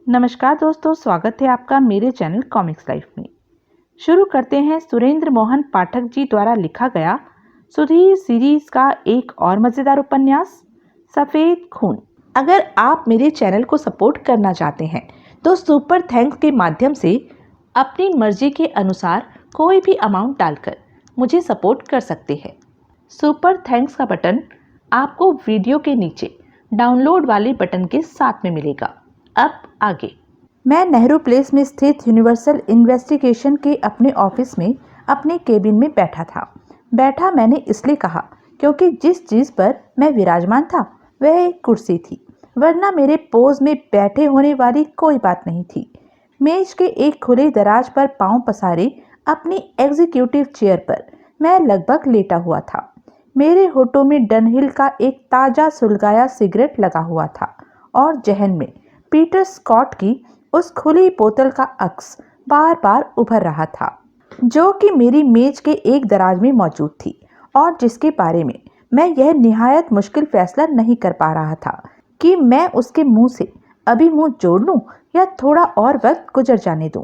नमस्कार दोस्तों, स्वागत है आपका मेरे चैनल कॉमिक्स लाइफ में। शुरू करते हैं सुरेंद्र मोहन पाठक जी द्वारा लिखा गया सुधीर सीरीज का एक और मज़ेदार उपन्यास सफ़ेद खून। अगर आप मेरे चैनल को सपोर्ट करना चाहते हैं तो सुपर थैंक्स के माध्यम से अपनी मर्जी के अनुसार कोई भी अमाउंट डालकर मुझे सपोर्ट कर सकते हैं। सुपर थैंक्स का बटन आपको वीडियो के नीचे डाउनलोड वाले बटन के साथ में मिलेगा। अब आगे। मैं नेहरू प्लेस में स्थित यूनिवर्सल इन्वेस्टिगेशन के अपने ऑफिस में अपने केबिन में बैठा मैंने इसलिए कहा क्योंकि जिस चीज़ पर मैं विराजमान था वह एक कुर्सी थी, वरना मेरे पोज में बैठे होने वाली कोई बात नहीं थी। मेज के एक खुले दराज पर पांव पसारे अपनी एग्जीक्यूटिव चेयर पर मैं लगभग लेटा हुआ था। मेरे होठों में डनहिल का एक ताज़ा सुलगाया सिगरेट लगा हुआ था और जहन में पीटर स्कॉट की उस खुली बोतल का अक्स बार बार उभर रहा था, जो कि मेरी मेज के एक दराज में मौजूद थी और जिसके बारे में मैं यह निहायत मुश्किल फैसला नहीं कर पा रहा था कि मैं उसके मुंह से अभी मुंह जोड़ लूं या थोड़ा और वक्त गुजर जाने दूं।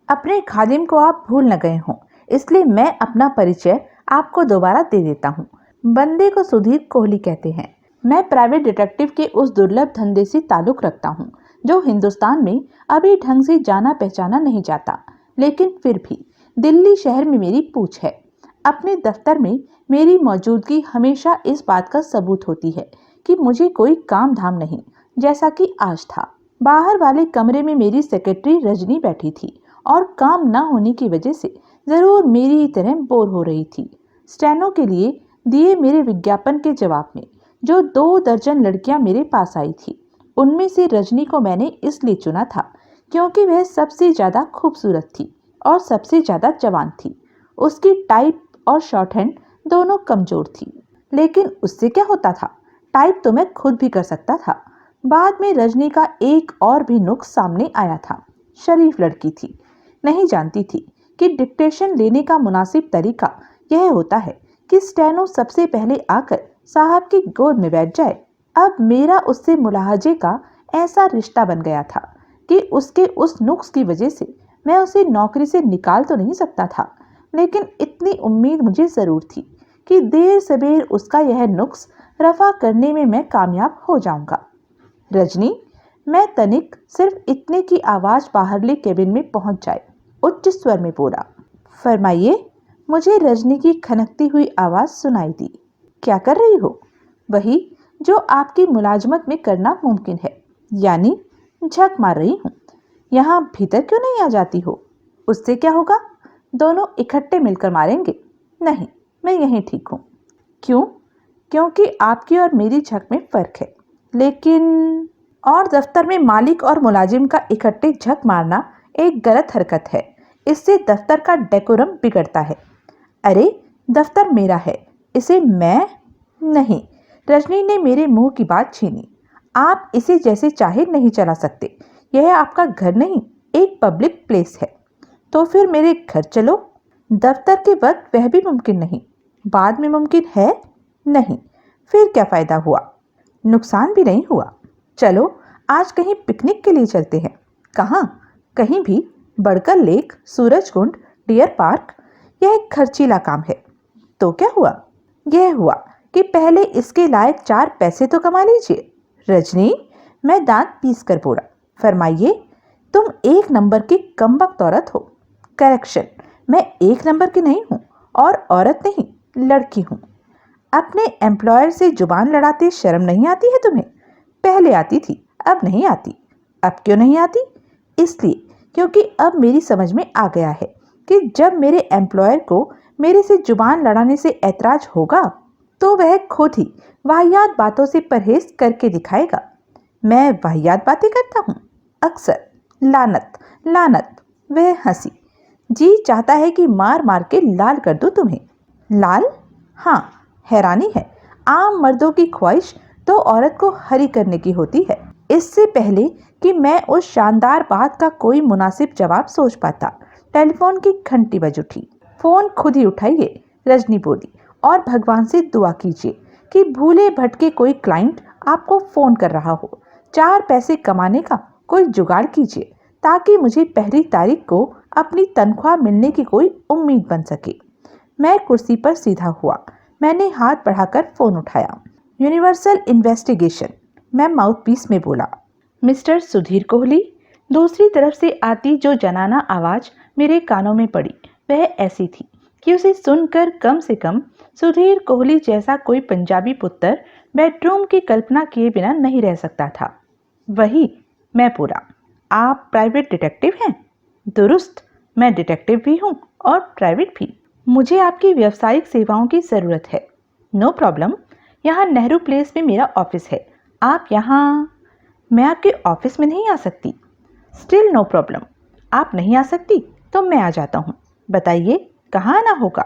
अपने खादिम को आप भूल न गए हों, इसलिए मैं अपना परिचय आपको दोबारा दे देता हूँ। बंदे को सुधीर कोहली कहते हैं। मैं प्राइवेट डिटेक्टिव के उस दुर्लभ धंधे से ताल्लुक रखता हूँ जो हिंदुस्तान में अभी ढंग से जाना पहचाना नहीं जाता, लेकिन फिर भी दिल्ली शहर में मेरी पूछ है। अपने दफ्तर में मेरी मौजूदगी हमेशा इस बात का सबूत होती है कि मुझे कोई काम धाम नहीं, जैसा कि आज था। बाहर वाले कमरे में मेरी सेक्रेटरी रजनी बैठी थी और काम न होने की वजह से जरूर मेरी तरह बोर हो रही थी। स्टेनो के लिए दिए मेरे विज्ञापन के जवाब में जो 2 दर्जन लड़कियां मेरे पास आई थी, उनमें से रजनी को मैंने इसलिए चुना था क्योंकि वह सबसे ज़्यादा खूबसूरत थी और सबसे ज़्यादा जवान थी। उसकी टाइप और शॉर्ट हैंड दोनों कमज़ोर थी, लेकिन उससे क्या होता था, टाइप तो मैं खुद भी कर सकता था। बाद में रजनी का एक और भी नुक्स सामने आया था। शरीफ लड़की थी, नहीं जानती थी कि डिक्टेशन लेने का मुनासिब तरीका यह होता है कि स्टेनो सबसे पहले आकर साहब की गोद में बैठ जाए। अब मेरा उससे मुलाहजे का ऐसा रिश्ता बन गया था कि उसके उस नुक्स की वजह से मैं उसे नौकरी से निकाल तो नहीं सकता था, लेकिन इतनी उम्मीद मुझे ज़रूर थी कि देर सबेर उसका यह नुक्स रफा करने में मैं कामयाब हो जाऊंगा। रजनी, मैं तनिक सिर्फ इतने की आवाज़ बाहरले केबिन में पहुंच जाए उच्च स्वर में बोला। फरमाइए। मुझे रजनी की खनकती हुई आवाज़ सुनाई दी। क्या कर रही हो? वही जो आपकी मुलाजमत में करना मुमकिन है, यानी झक मार रही हूँ। यहाँ भीतर क्यों नहीं आ जाती हो? उससे क्या होगा? दोनों इकट्ठे मिलकर मारेंगे। नहीं, मैं यहीं ठीक हूँ। क्यों? क्योंकि आपकी और मेरी झक में फ़र्क है। लेकिन और दफ्तर में मालिक और मुलाजिम का इकट्ठे झक मारना एक गलत हरकत है। इससे दफ्तर का डेकोरम बिगड़ता है। अरे, दफ्तर मेरा है, इसे मैं नहीं। रजनी ने मेरे मुंह की बात छीनी। आप इसे जैसे चाहे नहीं चला सकते। यह आपका घर नहीं, एक पब्लिक प्लेस है। तो फिर मेरे घर चलो। दफ्तर के वक्त वह भी मुमकिन नहीं, बाद में मुमकिन है नहीं। फिर क्या फ़ायदा हुआ? नुकसान भी नहीं हुआ। चलो आज कहीं पिकनिक के लिए चलते हैं। कहाँ? कहीं भी। बड़कर लेक, सूरजकुंड, डियर पार्क। यह एक खर्चीला काम है। तो क्या हुआ? यह हुआ कि पहले इसके लायक 4 पैसे तो कमा लीजिए। रजनी, मैं दांत पीस कर बोला। फरमाइए। तुम 1 नंबर की कमबख्त औरत हो। करेक्शन, मैं 1 नंबर की नहीं हूँ और औरत नहीं, लड़की हूँ। अपने एम्प्लॉयर से जुबान लड़ाते शर्म नहीं आती है तुम्हें? पहले आती थी, अब नहीं आती। अब क्यों नहीं आती? इसलिए क्योंकि अब मेरी समझ में आ गया है कि जब मेरे एम्प्लॉयर को मेरे से जुबान लड़ाने से ऐतराज होगा तो वह खुद ही वाहियात बातों से परहेज करके दिखाएगा। मैं वाहियात बातें करता हूँ अक्सर। लानत लानत। वह हंसी। जी चाहता है कि मार मार के लाल कर दूं तुम्हें। लाल? हाँ, हैरानी है। आम मर्दों की ख्वाहिश तो औरत को हरी करने की होती है। इससे पहले कि मैं उस शानदार बात का कोई मुनासिब जवाब सोच पाता, टेलीफोन की घंटी बज उठी। फोन खुद ही उठाइए, रजनी बोली, और भगवान से दुआ कीजिए कि भूले भटके कोई क्लाइंट आपको फोन कर रहा हो। 4 पैसे कमाने का कोई जुगाड़ कीजिए ताकि मुझे पहली तारीख को अपनी तनख्वाह मिलने की कोई उम्मीद बन सके। मैं कुर्सी पर सीधा हुआ। मैंने हाथ बढ़ाकर फोन उठाया। यूनिवर्सल इन्वेस्टिगेशन, मैं माउथपीस में बोला। मिस्टर सुधीर कोहली। दूसरी तरफ से आती जो जनाना आवाज मेरे कानों में पड़ी वह ऐसी थी कि उसे सुनकर कम से कम सुधीर कोहली जैसा कोई पंजाबी पुत्र बेडरूम की कल्पना किए बिना नहीं रह सकता था। वही मैं पूरा। आप प्राइवेट डिटेक्टिव हैं? दुरुस्त, मैं डिटेक्टिव भी हूँ और प्राइवेट भी। मुझे आपकी व्यावसायिक सेवाओं की ज़रूरत है। नो प्रॉब्लम, यहाँ नेहरू प्लेस में मेरा ऑफिस है। आप यहाँ? मैं आपके ऑफिस में नहीं आ सकती। स्टिल नो प्रॉब्लम, आप नहीं आ सकती तो मैं आ जाता हूँ। बताइए कहाँ आना होगा?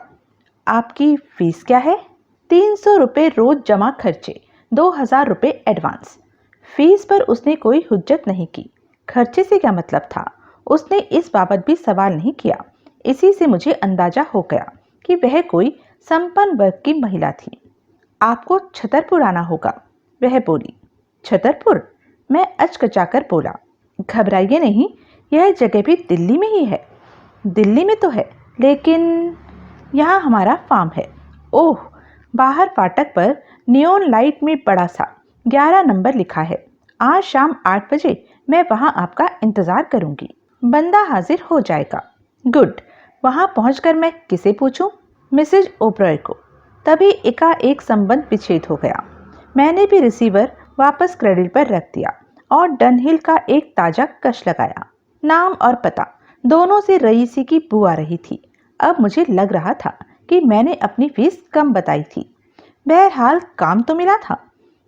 आपकी फीस क्या है? 300 रुपये रोज जमा खर्चे, 2000 रुपये एडवांस। फीस पर उसने कोई हुज्जत नहीं की। खर्चे से क्या मतलब था? उसने इस बाबत भी सवाल नहीं किया। इसी से मुझे अंदाजा हो गया कि वह कोई संपन्न वर्ग की महिला थी। आपको छतरपुर आना होगा, वह बोली। छतरपुर? मैं अचकचाकर बोला। घबराइए नहीं, यह जगह भी दिल्ली में ही है। दिल्ली में तो है, लेकिन यहाँ हमारा फार्म है। ओह, बाहर फाटक पर नियॉन लाइट में बड़ा सा 11 नंबर लिखा है। आज शाम 8 बजे मैं वहाँ आपका इंतज़ार करूँगी। बंदा हाजिर हो जाएगा। गुड। वहाँ पहुँचकर मैं किसे पूछूं? मिसेज ओब्रॉय को। तभी एकाएक संबंध विच्छेद हो गया। मैंने भी रिसीवर वापस क्रेडिट पर रख दिया और डनहिल का एक ताज़ा कश लगाया। नाम और पता दोनों से रईसी की बू आ रही थी। अब मुझे लग रहा था कि मैंने अपनी फीस कम बताई थी। बहरहाल काम तो मिला था।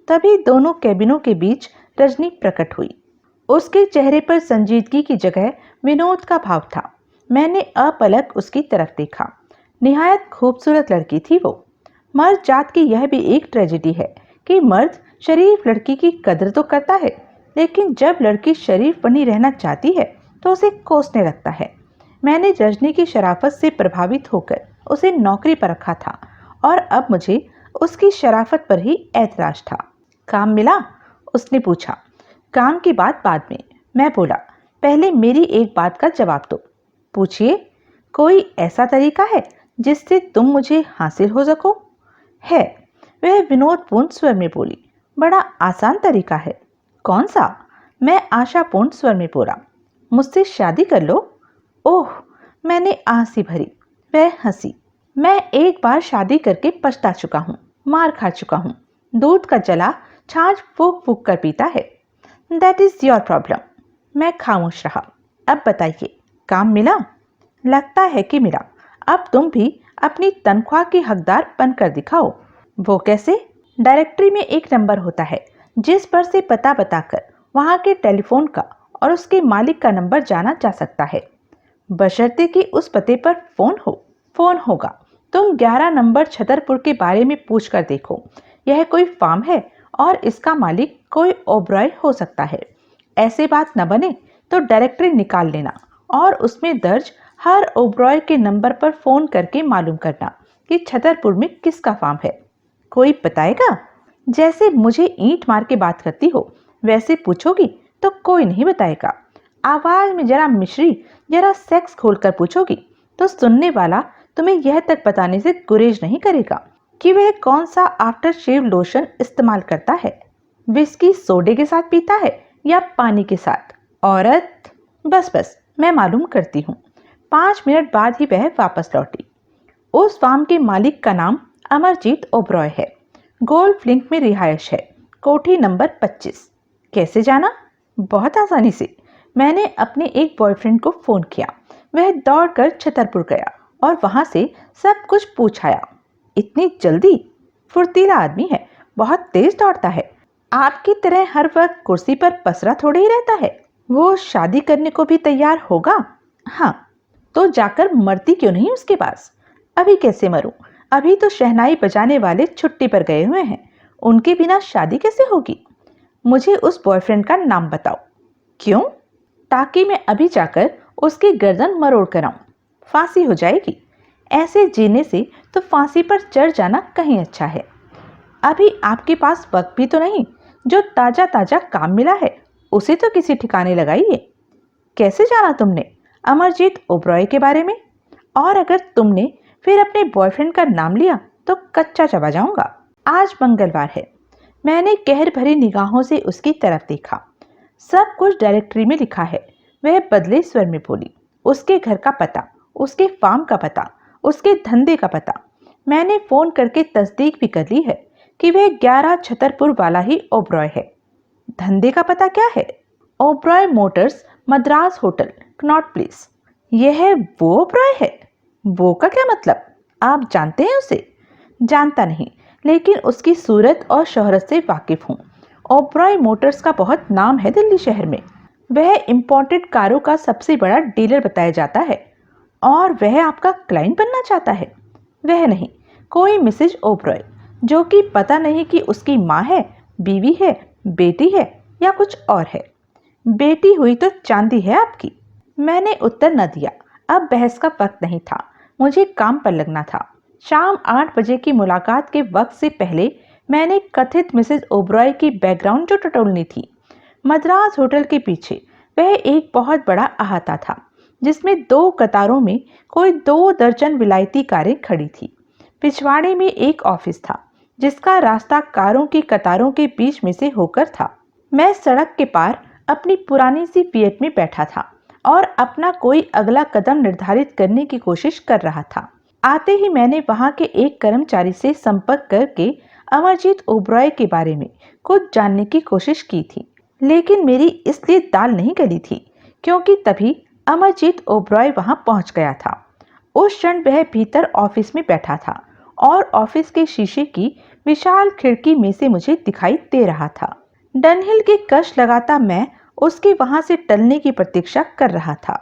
तभी दोनों कैबिनों के बीच रजनी प्रकट हुई। उसके चेहरे पर संजीदगी की जगह विनोद का भाव था। मैंने अपलक उसकी तरफ देखा। निहायत खूबसूरत लड़की थी वो। मर्द जात की यह भी एक ट्रेजेडी है कि मर्द शरीफ लड़की की कदर तो करता है, लेकिन जब लड़की शरीफ बनी रहना चाहती है तो उसे कोसने लगता है। मैंने रजनी की शराफत से प्रभावित होकर उसे नौकरी पर रखा था और अब मुझे उसकी शराफत पर ही ऐतराज था। काम मिला? उसने पूछा। काम की बात बाद में, मैं बोला। पहले मेरी एक बात का जवाब दो। पूछिए। कोई ऐसा तरीका है जिससे तुम मुझे हासिल हो सको? है, वह विनोदपूर्ण स्वर में बोली। बड़ा आसान तरीका है। कौन सा? मैं आशापूर्ण स्वर में बोला। मुझसे शादी कर लो। ओह, मैंने आंसी भरी। वह हंसी। मैं एक बार शादी करके पछता चुका हूँ, मार खा चुका हूँ। दूध का जला छाछ फूक फूक कर पीता है। That is your problem. मैं खामोश रहा। अब बताइए, काम मिला? लगता है कि मिला। अब तुम भी अपनी तनख्वाह की हकदार बनकर दिखाओ। वो कैसे? डायरेक्टरी में एक नंबर होता है जिस पर से पता बताकर वहां के टेलीफोन का और उसके मालिक का नंबर जाना जा सकता है, बशर्ते कि उस पते पर फोन हो। फोन होगा। तुम 11 नंबर छतरपुर के बारे में पूछ कर देखो। यह कोई फार्म है और इसका मालिक कोई ओब्रॉय हो सकता है। ऐसे बात न बने तो डायरेक्टरी निकाल लेना और उसमें दर्ज हर ओब्रॉय के नंबर पर फोन करके मालूम करना कि छतरपुर में किसका फार्म है। कोई बताएगा? जैसे मुझे ईंट मार के बात करती हो वैसे पूछोगी तो कोई नहीं बताएगा। आवाज में जरा मिश्री, जरा सेक्स खोलकर पूछोगी तो सुनने वाला तुम्हें यह तक बताने से गुरेज नहीं करेगा कि वह कौन सा आफ्टर शेव लोशन इस्तेमाल करता है, विस्की सोडे के साथ पीता है या पानी के साथ। औरत? बस मैं मालूम करती हूँ। 5 मिनट बाद ही वह वापस लौटी। उस फार्म के मालिक का नाम अमरजीत ओब्रॉय है। गोल्फ लिंक में रिहायश है, कोठी नंबर 25। कैसे जाना? बहुत आसानी से। मैंने अपने एक बॉयफ्रेंड को फोन किया। वह दौड़कर छतरपुर गया और वहां से सब कुछ पूछ आया। इतनी जल्दी? फुर्तीला आदमी है, बहुत तेज दौड़ता है। आपकी तरह हर वक्त कुर्सी पर पसरा थोड़े ही रहता है। वो शादी करने को भी तैयार होगा। हाँ, तो जाकर मरती क्यों नहीं उसके पास? अभी कैसे मरूं? अभी तो शहनाई बजाने वाले छुट्टी पर गए हुए हैं। उनके बिना शादी कैसे होगी? मुझे उस बॉयफ्रेंड का नाम बताओ। क्यों? ताकि मैं अभी जाकर उसकी गर्दन मरोड़ कर आऊं। फांसी हो जाएगी। ऐसे जीने से तो फांसी पर चढ़ जाना कहीं अच्छा है। अभी आपके पास वक्त भी तो नहीं। जो ताजा ताजा काम मिला है उसे तो किसी ठिकाने लगाइए। कैसे जाना तुमने अमरजीत ओबरॉय के बारे में? और अगर तुमने फिर अपने बॉयफ्रेंड का नाम लिया तो कच्चा चबा जाऊंगा। आज मंगलवार है। मैंने कहर भरी निगाहों से उसकी तरफ देखा। सब कुछ डायरेक्टरी में लिखा है। वह बदले स्वर में बोली। उसके घर का पता, उसके फार्म का पता, उसके धंधे का पता। मैंने फोन करके तस्दीक भी कर ली है कि वह 11 छतरपुर वाला ही ओबरॉय है। धंधे का पता क्या है? Oberoi Motors, Madras hotel, Connaught place. यह वो ओबरॉय है? वो का क्या मतलब? आप जानते हैं उसे? जानता नहीं, लेकिन उसकी सूरत और शोहरत से वाकिफ हूँ। ओबरॉय मोटर्स का बहुत नाम है दिल्ली शहर में। वह इंपोर्टेड कारों का सबसे बड़ा डीलर बताया जाता है। और वह आपका क्लाइंट बनना चाहता है? वह नहीं, कोई मिसेज ओबरॉय, जो कि पता नहीं कि उसकी माँ है, बीवी है, बेटी है या कुछ और है। बेटी हुई तो चांदी है आपकी। मैंने उत्तर न दिया। अब बहस का वक्त नहीं था, मुझे काम पर लगना था। शाम 8 बजे की मुलाकात के वक्त से पहले मैंने कथित मिसेज ओबरॉय की बैकग्राउंड जो टटोलनी थी। मद्रास होटल के पीछे वह एक बहुत बड़ा अहाता था, जिसमें 2 कतारों में कोई 2 दर्जन विलायती कारें खड़ी थी। पिछवाड़े में एक ऑफिस था, जिसका रास्ता कारों की कतारों के बीच में से होकर था। मैं सड़क के पार अपनी पुरानी सी फिएट में बैठा था और अपना कोई अगला कदम निर्धारित करने की कोशिश कर रहा था। आते ही मैंने वहां के एक कर्मचारी से संपर्क करके अमरजीत ओबरॉय के बारे में कुछ जानने की कोशिश की थी, लेकिन मेरी इसलिए दाल नहीं गली थी क्योंकि तभी अमरजीत ओबरॉय वहां पहुंच गया था। उस क्षण वह भीतर ऑफिस में बैठा था और ऑफिस के शीशे की विशाल खिड़की में से मुझे दिखाई दे रहा था। डनहिल के कश लगाता मैं उसके वहां से टलने की प्रतीक्षा कर रहा था।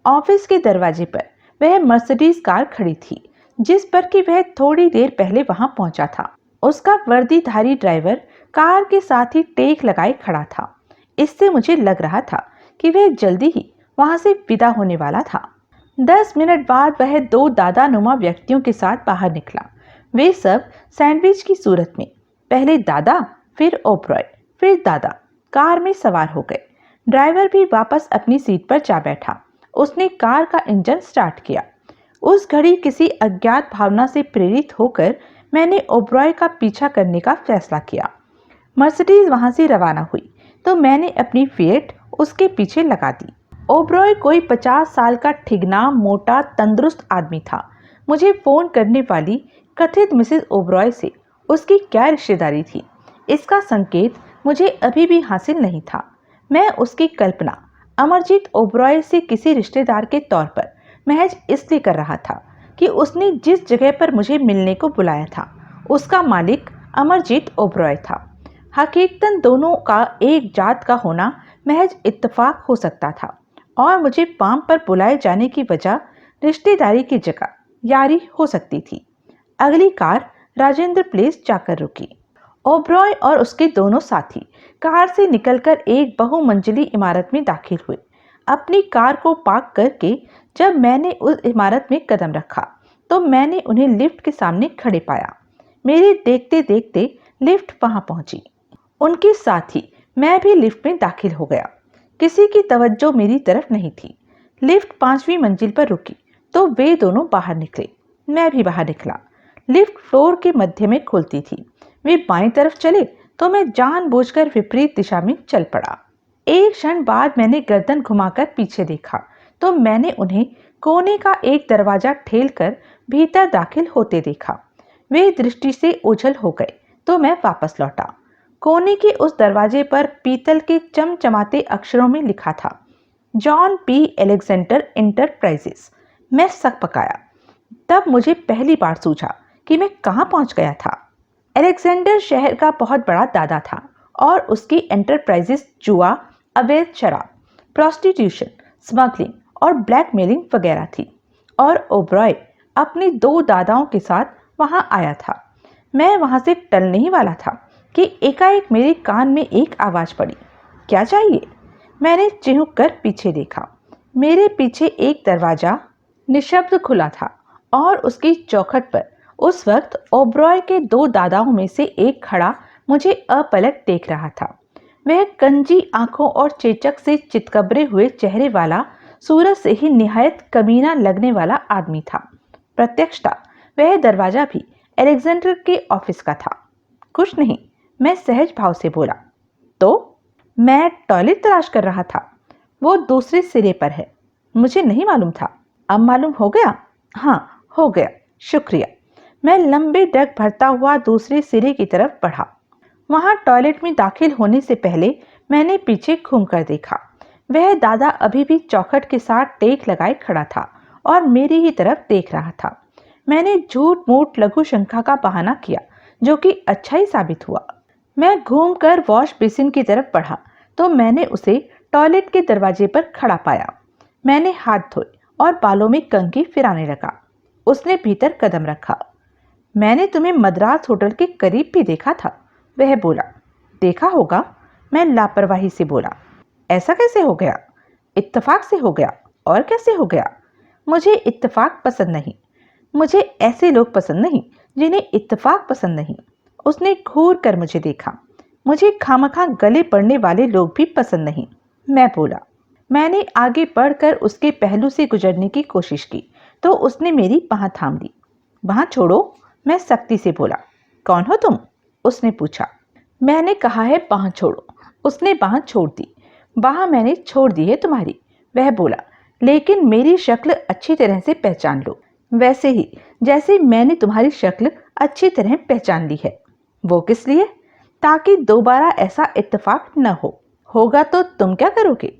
ऑफिस के दरवाजे पर वह मर्सिडीज कार खड़ी थी, जिस पर कि वह थोड़ी देर पहले वहां पहुंचा था। उसका वर्दीधारी ड्राइवर कार के साथ ही टेक लगाए खड़ा था। इससे मुझे लग रहा था कि वह जल्दी ही वहां से विदा होने वाला था। 10 मिनट बाद वह 2 दादानुमा व्यक्तियों के साथ बाहर निकला। वे सब सैंडविच की सूरत में, पहले दादा, फिर ओबरॉय, फिर दादा, कार में सवार हो गए। ड्राइवर भी वापस अपनी सीट पर जा बैठा। उसने कार का इंजन स्टार्ट किया। उस घड़ी किसी अज्ञात भावना से प्रेरित होकर मैंने ओबरॉय का पीछा करने का फैसला किया। मर्सिडीज वहां से रवाना हुई तो मैंने अपनी फिएट उसके पीछे लगा दी। ओबरॉय कोई 50 साल का ठिगना, मोटा, तंदुरुस्त आदमी था। मुझे फोन करने वाली कथित मिसेज ओबरॉय से उसकी क्या रिश्तेदारी थी, इसका संकेत मुझे अभी भी हासिल नहीं था। मैं उसकी कल्पना अमरजीत ओबरॉय से किसी रिश्तेदार के तौर पर महज इसलिए कर रहा था कि उसने जिस जगह पर मुझे मिलने को बुलाया था, उसका मालिक अमरजीत ओबरॉय था। हकीकतन दोनों का एक जात का होना महज इत्तेफाक हो सकता था और मुझे पाम पर बुलाए जाने की वजह रिश्तेदारी की जगह यारी हो सकती थी। अगली कार राजेंद्र प्लेस जाकर रुकी। ओबरॉय और उसके दोनों साथी कार से निकलकर एक बहुमंजिली इमारत में दाखिल हुए। अपनी कार को पार्क करके जब मैंने उस इमारत में कदम रखा तो मैंने उन्हें लिफ्ट के सामने खड़े पाया। मेरे देखते देखते लिफ्ट वहां पहुंची। उनके साथ ही मैं भी लिफ्ट में दाखिल हो गया। किसी की तवज्जो मेरी तरफ नहीं थी। लिफ्ट 5वीं मंजिल पर रुकी तो वे दोनों बाहर निकले। मैं भी बाहर निकला। लिफ्ट फ्लोर के मध्य में खुलती थी। वे बाईं तरफ चले तो मैं जानबूझकर विपरीत दिशा में चल पड़ा। एक क्षण बाद मैंने गर्दन घुमाकर पीछे देखा तो मैंने उन्हें कोने का एक दरवाजा ठेलकर भीतर दाखिल होते देखा। वे दृष्टि से ओझल हो गए तो मैं वापस लौटा। कोने के उस दरवाजे पर पीतल के चमचमाते अक्षरों में लिखा था, जॉन पी एलेक्जेंडर इंटरप्राइजेस। मैं सक पकाया। तब मुझे पहली बार सूझा कि मैं कहाँ पहुँच गया था। एलेक्जेंडर शहर का बहुत बड़ा दादा था और उसकी एंटरप्राइजेस जुआ, अवैध शराब, प्रोस्टिट्यूशन, स्मगलिंग और ब्लैकमेलिंग वगैरह थी। और ओबरॉय अपने 2 दादाओं के साथ वहां आया था। मैं वहां से टलने ही वाला था कि एकाएक मेरे कान में एक आवाज पड़ी, क्या चाहिए? मैंने चिहुक कर पीछे देखा। मेरे पीछे एक दरवाजा निशब्द खुला था और उसकी चौखट पर उस वक्त ओबरॉय के 2 दादाओं में से एक खड़ा मुझे अपलक देख रहा था। वह कंजी आंखों और चेचक से चितकबरे हुए चेहरे वाला, सूरज से ही निहायत कमीना लगने वाला आदमी था। प्रत्यक्षता वह दरवाजा भी अलेक्जेंडर के ऑफिस का था। कुछ नहीं, मैं सहज भाव से बोला। तो मैं टॉयलेट तलाश कर रहा था। वो दूसरे सिरे पर है। मुझे नहीं मालूम था। अब मालूम हो गया? हाँ, हो गया, शुक्रिया। मैं लंबे डग भरता हुआ दूसरे सिरे की तरफ बढ़ा। वहां टॉयलेट में दाखिल होने से पहले मैंने पीछे घूमकर देखा। वह दादा अभी भी चौखट के साथ टेक लगाए खड़ा था और मेरी ही तरफ देख रहा था। मैंने झूठ मूठ लघु शंका का बहाना किया, जो कि अच्छा ही साबित हुआ। मैं घूमकर वॉश बेसिन की तरफ बढ़ा तो मैंने उसे टॉयलेट के दरवाजे पर खड़ा पाया। मैंने हाथ धोए और बालों में कंघी फिराने लगा। उसने भीतर कदम रखा। मैंने तुम्हें मद्रास होटल के करीब भी देखा था, वह बोला। देखा होगा, मैं लापरवाही से बोला। ऐसा कैसे हो गया? इत्तेफाक से हो गया। और कैसे हो गया? मुझे इत्तेफाक पसंद नहीं। मुझे ऐसे लोग पसंद नहीं जिन्हें इत्तेफाक पसंद नहीं। उसने घूर कर मुझे देखा। मुझे खामखा गले पड़ने वाले लोग भी पसंद नहीं, मैं बोला। मैंने आगे बढ़कर उसके पहलू से गुजरने की कोशिश की तो उसने मेरी बांह थाम ली। बांह छोड़ो, मैं सख्ती से बोला। कौन हो तुम? उसने पूछा। मैंने कहा है बांह छोड़ो। उसने बांह छोड़ दी। बांह मैंने छोड़ दी है तुम्हारी, वह बोला, लेकिन मेरी शक्ल अच्छी तरह से पहचान लो, वैसे ही जैसे मैंने तुम्हारी शक्ल अच्छी तरह पहचान ली है। वो किस लिए? ताकि दोबारा ऐसा इत्तेफाक न हो। होगा तो तुम क्या करोगे?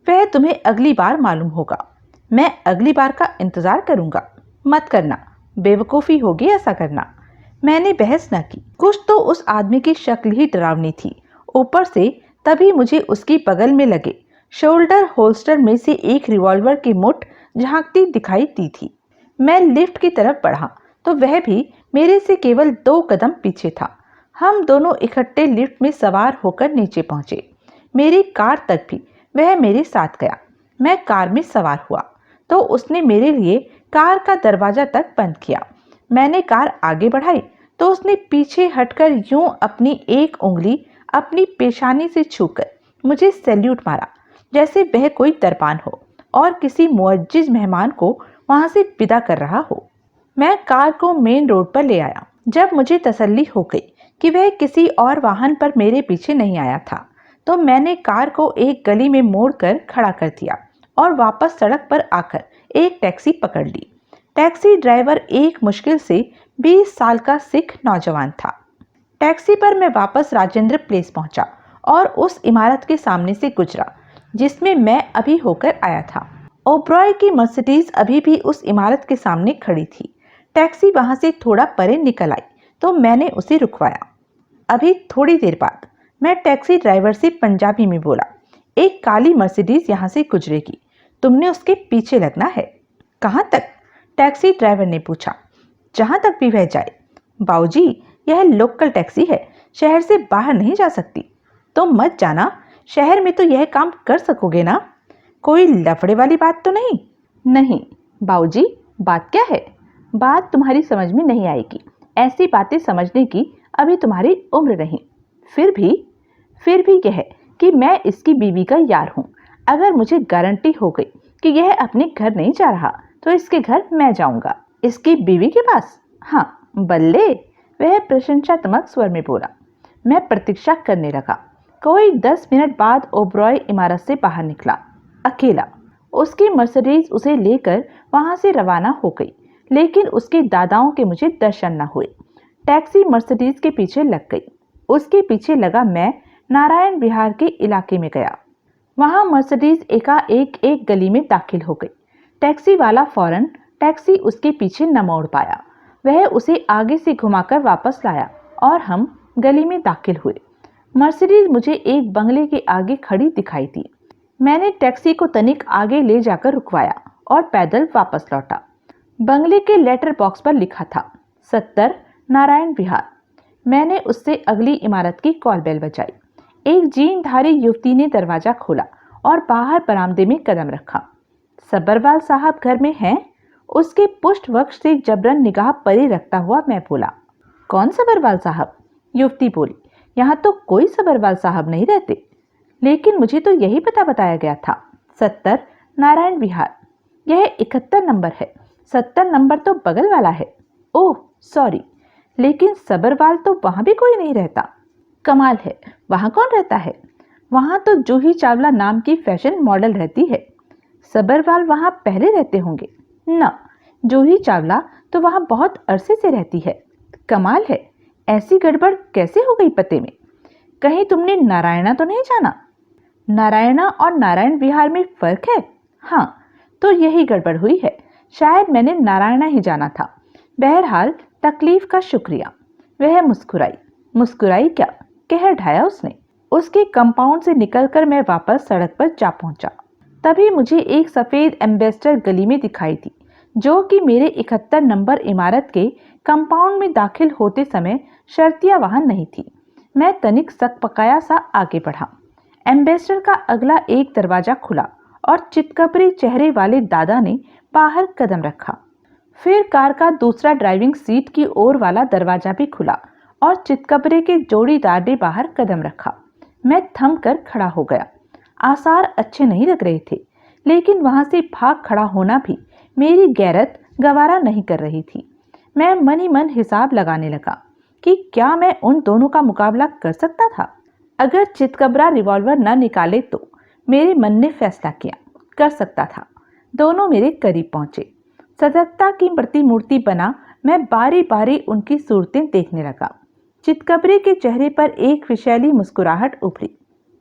वह तुम्हें अगली बार मालूम होगा। मैं अगली बार का इंतजार करूंगा। मत करना, बेवकूफ़ी होगी ऐसा करना। मैंने बहस न की। कुछ तो उस आदमी की शक्ल ही डरावनी थी। ऊपर से तभी मुझे उसकी बगल में लगे शोल्डर होल्स्टर में से एक रिवॉल्वर की मुठ झांकती दिखाई दी थी। मैं लिफ्ट की तरफ बढ़ा तो वह भी मेरे से केवल 2 कदम पीछे था। हम दोनों इकट्ठे लिफ्ट में सवार होकर नीचे पहुंचे। मेरी कार तक भी वह मेरे साथ गया। मैं कार में सवार हुआ तो उसने मेरे लिए कार का दरवाजा तक बंद किया। मैंने कार आगे बढ़ाई तो उसने पीछे हटकर यूं अपनी एक उंगली अपनी पेशानी से छूकर मुझे सैल्यूट मारा, जैसे वह कोई दरबान हो और किसी मुअज्जिज मेहमान को वहां से विदा कर रहा हो। मैं कार को मेन रोड पर ले आया। जब मुझे तसल्ली हो गई कि वह किसी और वाहन पर मेरे पीछे नहीं आया था तो मैंने कार को एक गली में मोड़कर खड़ा कर दिया और वापस सड़क पर आकर एक टैक्सी पकड़ ली। टैक्सी ड्राइवर एक मुश्किल से 20 साल का सिख नौजवान था। टैक्सी पर मैं वापस राजेंद्र प्लेस पहुंचा और उस इमारत के सामने से गुजरा जिसमें मैं अभी होकर आया था। ओब्रॉय की मर्सिडीज अभी भी उस इमारत के सामने खड़ी थी। टैक्सी वहां से थोड़ा परे निकल आई तो मैंने उसे रुकवाया। अभी थोड़ी देर बाद मैं टैक्सी ड्राइवर से पंजाबी में बोला, एक काली मर्सिडीज यहाँ से गुजरेगी, तुमने उसके पीछे लगना है। कहाँ तक? टैक्सी ड्राइवर ने पूछा। जहाँ तक भी वह जाए। बाऊजी, यह लोकल टैक्सी है, शहर से बाहर नहीं जा सकती। तो मत जाना, शहर में तो यह काम कर सकोगे ना? कोई लफड़े वाली बात तो नहीं? नहीं बाऊजी, बात क्या है? बात तुम्हारी समझ में नहीं आएगी। ऐसी बातें समझने की अभी तुम्हारी उम्र नहीं। फिर भी यह कि मैं इसकी बीवी का यार हूँ। अगर मुझे गारंटी हो गई कि यह अपने घर नहीं जा रहा तो इसके घर मैं जाऊंगा। इसकी बीवी के पास? हाँ। बल्ले, वह प्रशंसात्मक स्वर में बोला। मैं प्रतीक्षा करने लगा। कोई 10 मिनट बाद ओब्रॉय इमारत से बाहर निकला, अकेला। उसकी मर्सिडीज उसे लेकर वहां से रवाना हो गई, लेकिन उसके दादाओं के मुझे दर्शन न हुए। टैक्सी मर्सिडीज के पीछे लग गई। उसके पीछे लगा मैं नारायण विहार के इलाके में गया। वहां मर्सिडीज एकाएक एक गली में दाखिल हो गई। टैक्सी वाला फौरन टैक्सी उसके पीछे न मोड़ पाया। वह उसे आगे से घुमाकर वापस लाया और हम गली में दाखिल हुए। मर्सिडीज मुझे एक बंगले के आगे खड़ी दिखाई दी। मैंने टैक्सी को तनिक आगे ले जाकर रुकवाया और पैदल वापस लौटा। बंगले के लेटर बॉक्स पर लिखा था 70 नारायण विहार। मैंने उससे अगली इमारत की कॉल बेल बजाई। एक जीनधारी युवती ने दरवाजा खोला और बाहर बरामदे में कदम रखा। सब्बरवाल साहब घर में हैं? उसके पुष्टवक्ष से जबरन निगाह परे रखता हुआ मैं बोला। कौन सब्बरवाल साहब? युवती बोली। यहाँ तो कोई सब्बरवाल साहब नहीं रहते। लेकिन मुझे तो यही पता बताया गया था, 70 नारायण विहार। यह 71 नंबर है, 70 नंबर तो बगल वाला है। ओह सॉरी, लेकिन सबरवाल तो वहां भी कोई नहीं रहता। कमाल है, वहां कौन रहता है? वहां तो जूही चावला नाम की फैशन मॉडल रहती है। सबरवाल वहां पहले रहते होंगे ना? जूही चावला तो वहां बहुत अरसे से रहती है। कमाल है, ऐसी गड़बड़ कैसे हो गई पते में? कहीं तुमने नारायणा तो नहीं जाना? नारायणा और नारायण विहार में फर्क है? हाँ, तो यही गड़बड़ हुई है। शायद मैंने नारायणा ही जाना था। बहरहाल तकलीफ का शुक्रिया। वह मुस्कुराई। मुस्कुराई क्या, कह ढाया उसने। उसके कंपाउंड से निकलकर मैं वापस सड़क पर जा पहुंचा। तभी मुझे एक सफेद एम्बेसडर गली में दिखाई थी, जो कि मेरे 71 नंबर इमारत के कंपाउंड में दाखिल होते समय शर्तिया वहां नहीं थी। मैं तनिक सकपकाया सा आगे बढ़ा। एम्बेसडर का अगला एक दरवाजा खुला और चितकबरे चेहरे वाले दादा ने बाहर कदम रखा। फिर कार का दूसरा ड्राइविंग सीट की ओर वाला दरवाजा भी खुला और चितकबरे के जोड़ीदार ने बाहर कदम रखा। मैं थम कर खड़ा हो गया। आसार अच्छे नहीं लग रहे थे, लेकिन वहां से भाग खड़ा होना भी मेरी गैरत गवारा नहीं कर रही थी। मैं मन ही मन हिसाब लगाने लगा कि क्या मैं उन दोनों का मुकाबला कर सकता था। अगर चितकबरा रिवॉल्वर न निकाले तो मेरे मन ने फैसला किया, कर सकता था। दोनों मेरे करीब पहुंचे। सजगता की प्रतिमूर्ति बना मैं बारी बारी उनकी सूरतें देखने लगा। चितकबरे के चेहरे पर एक विशैली मुस्कुराहट उभरी।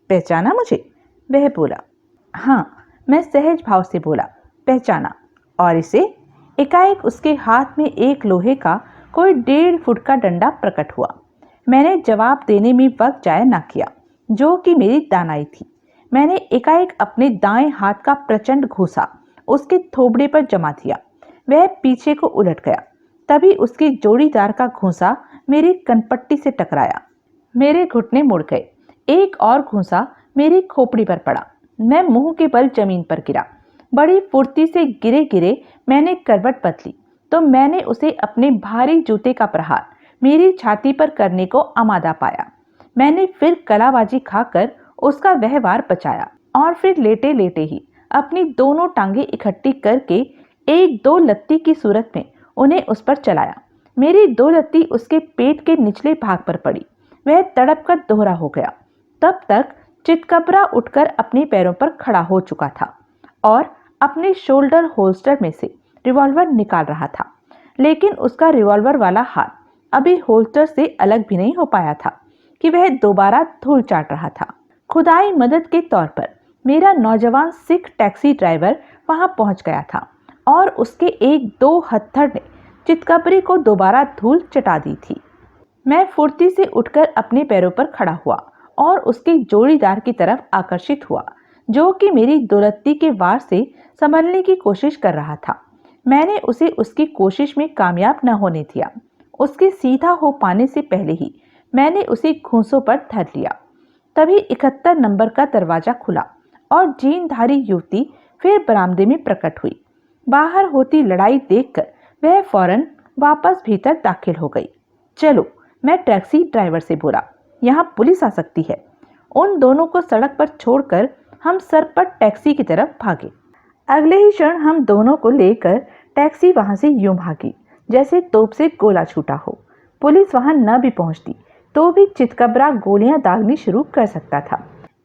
पहचाना मुझे? वह बोला। हाँ, मैं सहज भाव से बोला, पहचाना। और इसे? एकाएक उसके हाथ में एक लोहे का कोई 1.5 फुट का डंडा प्रकट हुआ। मैंने जवाब देने में वक्त जाया ना किया, जो कि मेरी दानाई थी। मैंने एकाएक अपने दाएं हाथ का प्रचंड घूसा उसके थोबड़े पर जमा दिया। वह पीछे को उलट गया। तभी उसके जोड़ीदार का घूंसा मेरी कनपट्टी से टकराया। मेरे घुटने मुड़ गए। एक और घूंसा मेरी खोपड़ी पर पड़ा। मैं मुंह के बल जमीन पर गिरा। बड़ी फुर्ती से गिरे गिरे मैंने करवट बदली तो मैंने उसे अपने भारी जूते का प्रहार मेरी छाती पर करने को आमादा पाया। मैंने फिर कलाबाजी खाकर उसका व्यवहार बचाया और फिर लेटे लेटे ही अपनी दोनों टांगे इकट्ठी करके एक दो लत्ती की सूरत में उन्हें उस पर चलाया। मेरी दो लत्ती उसके पेट के निचले भाग पर पड़ी। वह तड़प कर दोहरा हो गया। तब तक चितकबरा उठकर अपने पैरों पर खड़ा हो चुका था और अपने शोल्डर होल्स्टर में से रिवॉल्वर निकाल रहा था, लेकिन उसका रिवॉल्वर वाला हाथ अभी होल्स्टर से अलग भी नहीं हो पाया था कि वह दोबारा धूल चाट रहा था। खुदाई मदद के तौर पर मेरा नौजवान सिख टैक्सी ड्राइवर वहां पहुंच गया था और उसके एक दो हत्थड़ ने चितकबरे को दोबारा धूल चटा दी थी। मैं फुर्ती से उठकर अपने पैरों पर खड़ा हुआ और उसके जोड़ीदार की तरफ आकर्षित हुआ, जो कि मेरी दुलत्ती के वार से संभलने की कोशिश कर रहा था। मैंने उसे उसकी कोशिश में कामयाब न होने दिया। उसके सीधा हो पाने से पहले ही मैंने उसे घूंसों पर धर लिया। तभी 71 नंबर का दरवाजा खुला और जीनधारी युवती फिर बरामदे में प्रकट हुई। बाहर होती लड़ाई देखकर वह फौरन वापस भीतर दाखिल हो गई। चलो, मैं टैक्सी ड्राइवर से बोला, यहाँ पुलिस आ सकती है। उन दोनों को सड़क पर छोड़कर हम सरपट टैक्सी की तरफ भागे। अगले ही क्षण हम दोनों को लेकर टैक्सी वहां से यूं भागी जैसे तोप से गोला छूटा हो। पुलिस वहां न भी पहुंचती तो भी चितकबरा गोलियां दागनी शुरू कर सकता था।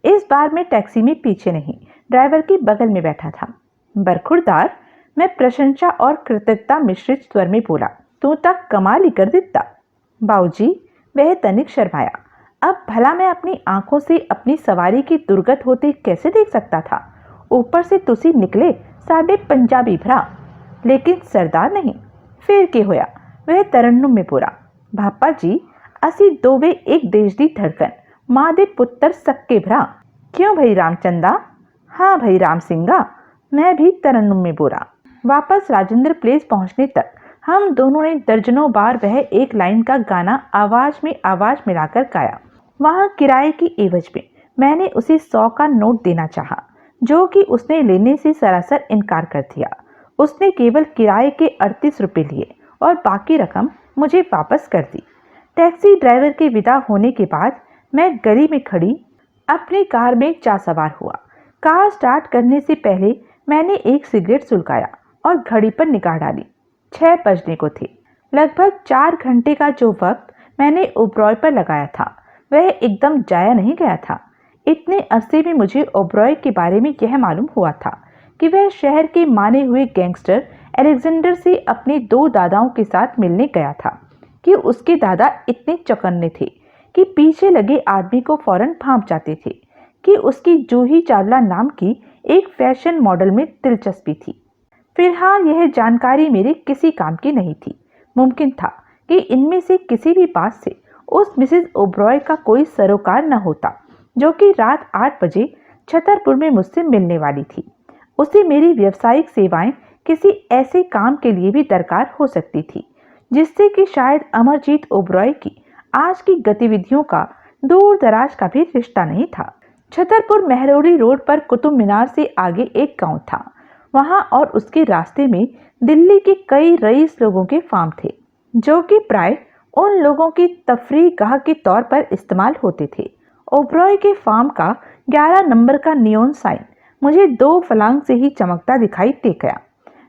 इस बार मैं टैक्सी में पीछे नहीं, ड्राइवर के बगल में बैठा था। बरखुरदार, मैं प्रशंसा और कृतज्ञता मिश्रित स्वर में बोला, तू तक कमाल ही कर देता। बाऊजी, वह तनिक शर्माया। अब भला मैं अपनी आंखों से अपनी सवारी की दुर्गत होते कैसे देख सकता था? ऊपर से तुसी निकले साडे पंजाबी भरा, लेकिन सरदार नहीं। फिर के होया? वह तरन्नुम में बोला, भापा जी, असी दोवे एक देश दी धड़कन, माँ दे पुत्र सक्के भरा। क्यों भाई रामचंदा? हाँ भाई राम सिंगा, मैं भी तरन्नुम में बोला। वापस राजेंद्र प्लेस पहुंचने तक हम दोनों ने दर्जनों बार वह एक लाइन का गाना आवाज में आवाज मिलाकर गाया। वहां किराए की एवज में मैंने उसे 100 का नोट देना चाहा, जो कि उसने लेने से सरासर इनकार कर दिया। उसने केवल किराए के 38 रुपये लिए और बाकी रकम मुझे वापस कर दी। टैक्सी ड्राइवर के विदा होने के बाद मैं गली में खड़ी अपनी कार में जा सवार हुआ। कार स्टार्ट करने से पहले मैंने एक सिगरेट सुलगाया और घड़ी पर निगाह डाली। 6 बजने को थे। लगभग 4 घंटे का जो वक्त मैंने ओबरॉय पर लगाया था वह एकदम जाया नहीं गया था। इतने अरसे में मुझे ओबरॉय के बारे में यह मालूम हुआ था कि वह शहर के माने हुए गैंगस्टर अलेक्जेंडर से अपने 2 दादाओं के साथ मिलने गया था कि उसके दादा इतने चौकन्ने थे कि पीछे लगे आदमी को फौरन भांप जाते थे कि उसकी जूही चावला नाम की एक फैशन मॉडल में दिलचस्पी थी। फिलहाल यह जानकारी मेरे किसी काम की नहीं थी। मुमकिन था कि इनमें से किसी भी बात से उस मिसेस ओबरॉय का कोई सरोकार न होता जो कि रात 8 बजे छतरपुर में मुझसे मिलने वाली थी। उसे मेरी व्यावसायिक सेवाएं किसी ऐसे काम के लिए भी दरकार हो सकती थी जिससे कि शायद अमरजीत ओबरॉय की आज की गतिविधियों का दूर दराज का भी रिश्ता नहीं था। छतरपुर मेहरोली रोड पर कुतुब मीनार से आगे एक गांव था। वहां और उसके रास्ते में दिल्ली के कई रईस लोगों के फार्म थे जो कि प्राय उन लोगों की तफरीह गाह के तौर पर इस्तेमाल होते थे। ओबरॉय के फार्म का 11 नंबर का नियॉन साइन मुझे 2 फलांग से ही चमकता दिखाई दे गया।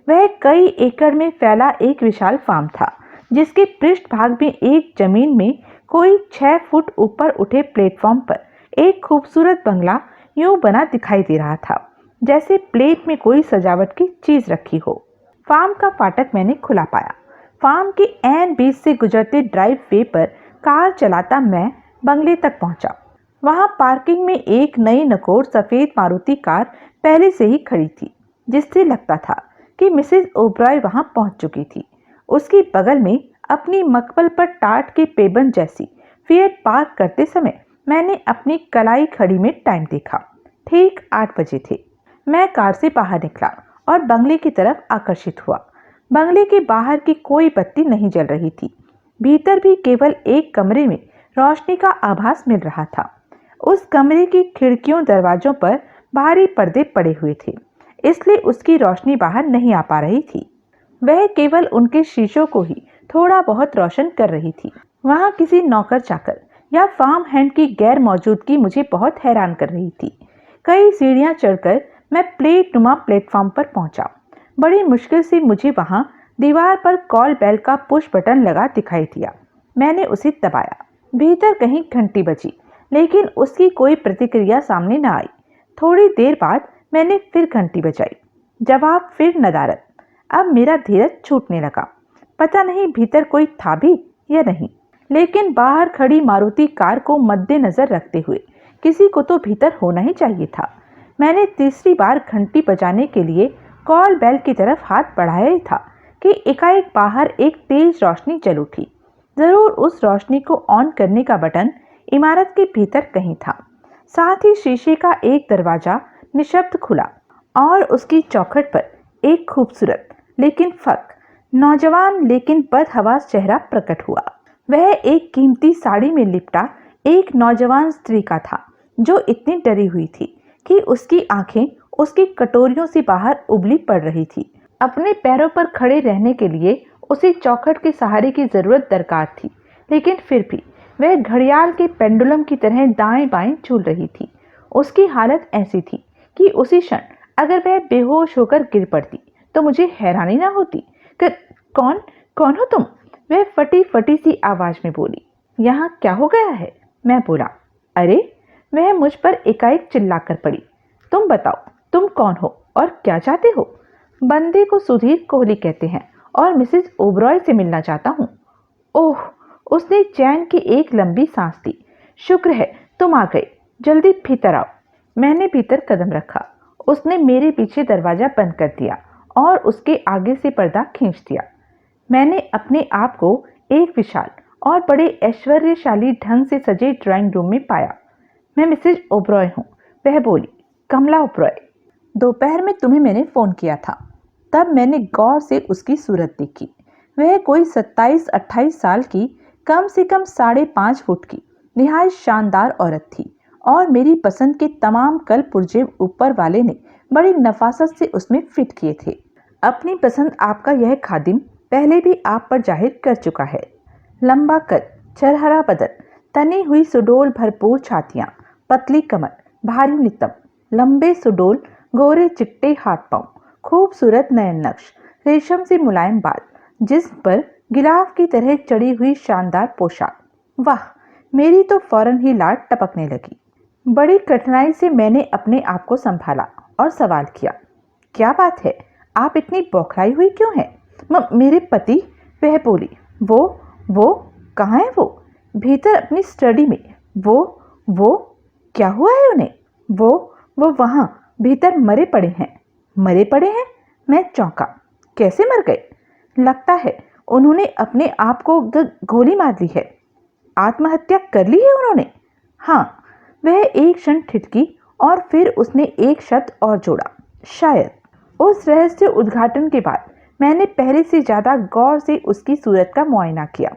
वह कई एकड़ में फैला एक विशाल फार्म था जिसके पृष्ठभाग में एक जमीन में कोई 6 फुट ऊपर उठे प्लेटफॉर्म पर एक खूबसूरत बंगला यूं बना दिखाई दे रहा था जैसे प्लेट में कोई सजावट की चीज रखी हो। फार्म का फाटक मैंने खुला पाया। फार्म के ऐन बीच से गुजरते ड्राइव वे पर कार चलाता मैं बंगले तक पहुंचा। वहां पार्किंग में एक नई नकोर सफेद मारुति कार पहले से ही खड़ी थी जिससे लगता था कि मिसेस ओबरॉय वहां पहुंच चुकी थी। उसकी बगल में अपनी मकबल पर टाट के पेबन जैसी फिएट पार्क करते समय मैंने अपनी कलाई खड़ी में टाइम देखा। ठीक 8 बजे थे। मैं कार से बाहर निकला और बंगले की तरफ आकर्षित हुआ। बंगले के बाहर की कोई बत्ती नहीं जल रही थी। भीतर भी केवल एक कमरे में रोशनी का आभास मिल रहा था। उस कमरे की खिड़कियों दरवाजों पर भारी पर्दे पड़े हुए थे इसलिए उसकी रोशनी बाहर नहीं आ पा रही थी। वह केवल उनके शीशों को ही थोड़ा बहुत रोशन कर रही थी। वहां किसी नौकर चाकर या फार्म हैंड की गैर मौजूदगी मुझे बहुत हैरान कर रही थी। कई सीढ़ियां चढ़कर मैं प्लेट नुमा प्लेटफॉर्म पर पहुंचा। बड़ी मुश्किल से मुझे वहां दीवार पर कॉल बेल का पुश बटन लगा दिखाई दिया। मैंने उसे दबाया। भीतर कहीं घंटी बजी लेकिन उसकी कोई प्रतिक्रिया सामने न आई। थोड़ी देर बाद मैंने फिर घंटी बजाई। जवाब फिर नदारद। अब मेरा धीरज छूटने लगा। पता नहीं भीतर कोई था भी या नहीं, लेकिन बाहर खड़ी मारुति कार को मद्देनजर रखते हुए किसी को तो भीतर होना ही चाहिए था। मैंने तीसरी बार घंटी बजाने के लिए कॉल बेल की तरफ हाथ बढ़ाया ही था कि एकाएक बाहर एक तेज रोशनी जल उठी। जरूर उस रोशनी को ऑन करने का बटन इमारत के भीतर कहीं था। साथ ही शीशे का एक दरवाजा निशब्द खुला और उसकी चौखट पर एक खूबसूरत लेकिन फक नौजवान लेकिन बदहवास चेहरा प्रकट हुआ। वह एक कीमती साड़ी में लिपटा एक नौजवान स्त्री का था जो इतनी डरी हुई थी कि उसकी आंखें उसकी कटोरियों से बाहर उबली पड़ रही थी। अपने पैरों पर खड़े रहने के लिए उसे चौखट के सहारे की जरूरत दरकार थी, लेकिन फिर भी वह घड़ियाल के पेंडुलम की तरह दाएं बाएं झूल रही थी। उसकी हालत ऐसी थी कि उसी क्षण अगर वह बेहोश होकर गिर पड़ती तो मुझे हैरानी ना होती। कौन कौन हो तुम? वह फटी फटी सी आवाज में बोली। यहाँ क्या हो गया है? मैं बोला। अरे, वह मुझ पर एकाएक चिल्लाकर पड़ी। तुम बताओ, तुम कौन हो और क्या चाहते हो? बंदे को सुधीर कोहली कहते हैं और मिसेस ओबरॉय से मिलना चाहता हूँ। ओह, उसने चैन की एक लंबी सांस ली। शुक्र है तुम आ गए, जल्दी भीतर आओ। मैंने भीतर कदम रखा। उसने मेरे पीछे दरवाजा बंद कर दिया और उसके आगे से पर्दा खींच दिया। मैंने अपने आप को एक विशाल और बड़े ऐश्वर्यशाली ढंग से सजे ड्राइंग रूम में पाया। मैं मिसेज ओबरॉय हूँ, वह बोली। कमला ओबरॉय। दोपहर में तुम्हें मैंने फ़ोन किया था। तब मैंने गौर से उसकी सूरत देखी। वह कोई 27-28 साल की, कम से कम 5.5 फुट की निहायत शानदार औरत थी और मेरी पसंद के तमाम कल पुर्जे ऊपर वाले ने बड़ी नफासत से उसमें फिट किए थे। अपनी पसंद आपका यह खादिम पहले भी आप पर जाहिर कर चुका है। लंबा कद, छरहरा बदन, तनी हुई सुडोल भरपूर छातियाँ, पतली कमर, भारी नितंब, लंबे सुडोल, गोरे चिट्टे हाथ पांव, खूबसूरत नयन नक्श, रेशम से मुलायम बाल, जिस्म पर गिलाफ की तरह चढ़ी हुई शानदार पोशाक। वाह, मेरी तो फौरन ही लाड टपकने लगी। बड़ी कठिनाई से मैंने अपने आप को संभाला और सवाल किया, क्या बात है, आप इतनी बौखलाई हुई क्यों हैं? मेरे पति, वह बोली। वो कहाँ है? वो भीतर अपनी स्टडी में। वो क्या हुआ है उन्हें? वो वहाँ भीतर मरे पड़े हैं। मरे पड़े हैं? मैं चौंका। कैसे मर गए? लगता है उन्होंने अपने आप को गोली मार ली है। आत्महत्या कर ली है उन्होंने? हाँ। वह एक क्षण ठिठकी और फिर उसने एक शब्द और जोड़ा, शायद। उस रहस्य उद्घाटन के बाद मैंने पहले से ज्यादा गौर से उसकी सूरत का मुआयना किया।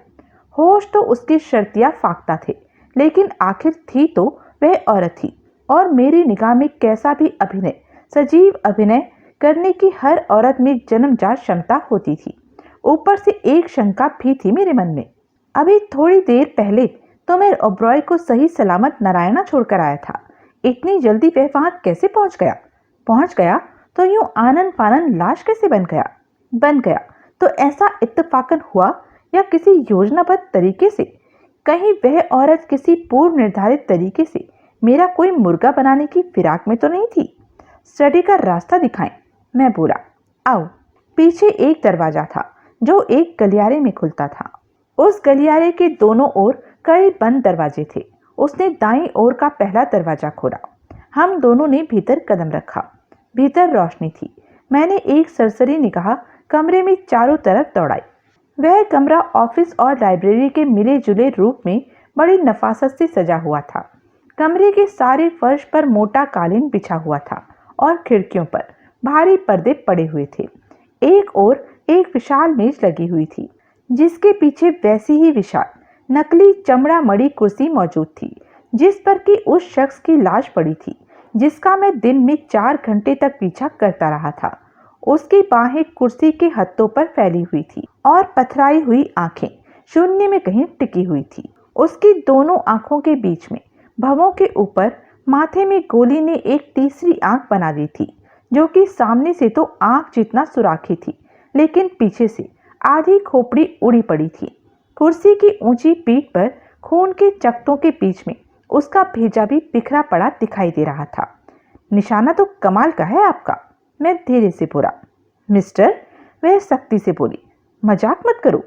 होश तो उसके शर्तिया फाख्ता थे, लेकिन आखिर थी तो वह औरत थी, और मेरी निगाह में कैसा भी अभिनय, सजीव अभिनय करने की हर औरत में जन्मजात क्षमता होती थी। ऊपर से एक शंका भी थी मेरे मन में। अभी थोड़ी देर पहले तो मैं ओबरॉय को सही सलामत नारायणा छोड़कर आया था। इतनी जल्दी वह वहां कैसे पहुंच गया तो यूं आनन फानन लाश कैसे बन गया तो ऐसा इत्तेफाकन हुआ या किसी योजनाबद्ध तरीके से? कहीं वह औरत किसी पूर्व निर्धारित तरीके से मेरा कोई मुर्गा बनाने की फिराक में तो नहीं थी? स्टडी का रास्ता दिखाएं, मैं बोला। आओ। पीछे एक दरवाजा था जो एक गलियारे में खुलता था। उस गलियारे के दोनों ओर कई बंद दरवाजे थे। उसने दाईं ओर का पहला दरवाजा खोला। हम दोनों ने भीतर कदम रखा। भीतर रोशनी थी। मैंने एक सरसरी निगाह कमरे में चारों तरफ दौड़ाई। वह कमरा ऑफिस और लाइब्रेरी के मिले जुले रूप में बड़ी नफासत से सजा हुआ था। कमरे के सारे फर्श पर मोटा कालीन बिछा हुआ था और खिड़कियों पर भारी पर्दे पड़े हुए थे। एक ओर एक विशाल मेज लगी हुई थी, जिसके पीछे वैसी ही विशाल नकली चमड़ा मड़ी कुर्सी मौजूद थी, जिस पर कि उस शख्स की लाश पड़ी थी जिसका मैं दिन में 4 घंटे तक पीछा करता रहा था। उसकी बाहें कुर्सी के हत्थों पर फैली हुई थी और पथराई हुई आंखें शून्य में कहीं टिकी हुई थी। उसकी दोनों आंखों के बीच में, भवों के ऊपर, माथे में गोली ने एक तीसरी आंख बना दी थी, जो कि सामने से तो आंख जितना सुराखी थी, लेकिन पीछे से आधी खोपड़ी उड़ी पड़ी थी। कुर्सी की ऊंची पीठ पर खून के चकत्तों के बीच में उसका भेजा भी बिखरा पड़ा दिखाई दे रहा था। निशाना तो कमाल का है आपका, मैं धीरे से बोला। मिस्टर, वह सख्ती से बोली। मजाक मत करो।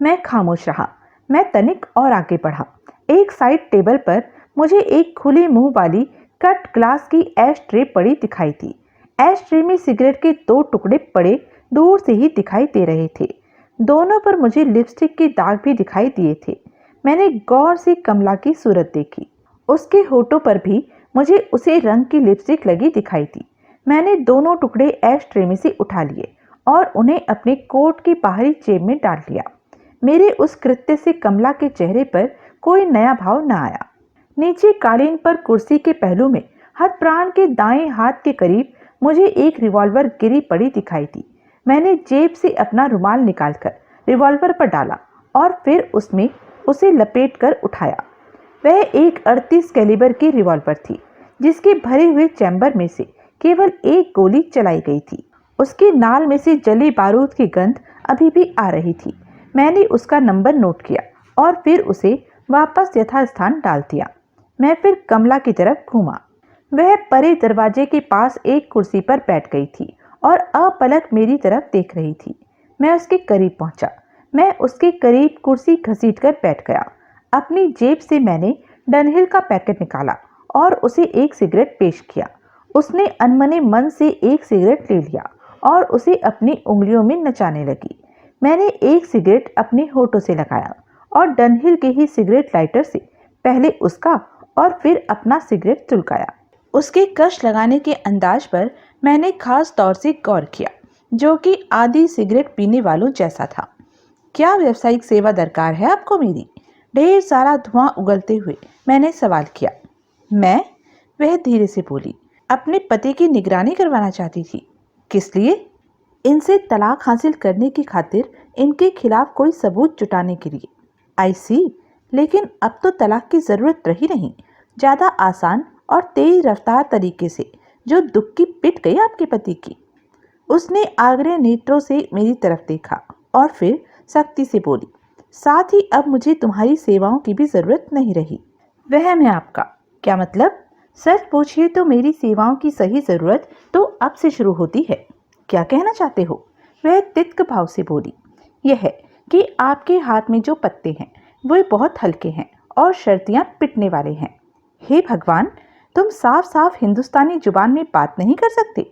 मैं खामोश रहा। मैं तनिक और आगे बढ़ा। एक साइड टेबल पर मुझे एक खुले मुंह वाली कट ग्लास की ऐश ट्रे पड़ी दिखाई थी। ऐश ट्रे में सिगरेट के 2 टुकड़े पड़े दूर से ही दिखाई दे रहे थे। दोनों पर मुझे लिपस्टिक के दाग भी दिखाई दिए थे। मैंने गौर से कमला की सूरत देखी। उसके होठों पर भी मुझे उसी रंग की लिपस्टिक लगी दिखाई थी। मैंने दोनों टुकड़े ऐश ट्रे में से उठा लिए और उन्हें अपने कोट की बाहरी जेब में डाल लिया। मेरे उस कृत्य से कमला के चेहरे पर कोई नया भाव न आया। नीचे कालीन पर कुर्सी के पहलू में हथप्राण के दाएं हाथ के करीब मुझे एक रिवॉल्वर गिरी पड़ी दिखाई दी। मैंने जेब से अपना रुमाल निकालकर रिवॉल्वर पर डाला और फिर उसमें उसे लपेटकर उठाया। वह एक 38 कैलिबर की रिवॉल्वर थी, जिसके भरे हुए चैम्बर में से केवल एक गोली चलाई गई थी। उसकी नाल में से जली बारूद की गंध अभी भी आ रही थी। मैंने उसका नंबर नोट किया और फिर उसे वापस यथास्थान डाल दिया। मैं फिर कमला की तरफ घूमा। वह परे दरवाजे के पास एक कुर्सी पर बैठ गई थी और अपलक मेरी तरफ देख रही थी। मैं उसके करीब पहुंचा। मैं उसके करीब कुर्सी घसीटकर बैठ गया। अपनी जेब से मैंने डनहिल का पैकेट निकाला और उसे एक सिगरेट पेश किया। उसने अनमने मन से एक सिगरेट ले लिया और उसे अपनी उंगलियों में नचाने लगी। मैंने एक सिगरेट अपने होठों से लगाया और डनहिल के ही सिगरेट लाइटर से पहले उसका और फिर अपना सिगरेट सुलगाया। उसके कश लगाने के अंदाज पर मैंने खास तौर से गौर किया, जो कि आधी सिगरेट पीने वालों जैसा था। क्या व्यावसायिक सेवा दरकार है आपको मेरी? ढेर सारा धुआं उगलते हुए मैंने सवाल किया। मैं? वह धीरे से बोली। अपने पति की निगरानी करवाना चाहती थी। किस लिए? इनसे तलाक हासिल करने की खातिर इनके खिलाफ कोई सबूत जुटाने के लिए। आई सी, लेकिन अब तो तलाक की जरूरत रही नहीं। ज़्यादा आसान और तेज रफ्तार तरीके से जो दुक्की पिट गई आपके पति की। उसने आगरे नेत्रों से मेरी तरफ देखा और फिर सख्ती से बोली, साथ ही अब मुझे तुम्हारी सेवाओं की भी जरूरत नहीं रही। वहम है आपका। क्या मतलब? सच पूछिए तो मेरी सेवाओं की सही जरूरत तो अब से शुरू होती है। क्या कहना चाहते हो? वह तित्क भाव से बोली। यह है कि आपके हाथ में जो पत्ते हैं वे बहुत हल्के हैं और शर्तियां पिटने वाले हैं। हे भगवान, तुम साफ साफ हिंदुस्तानी जुबान में बात नहीं कर सकते।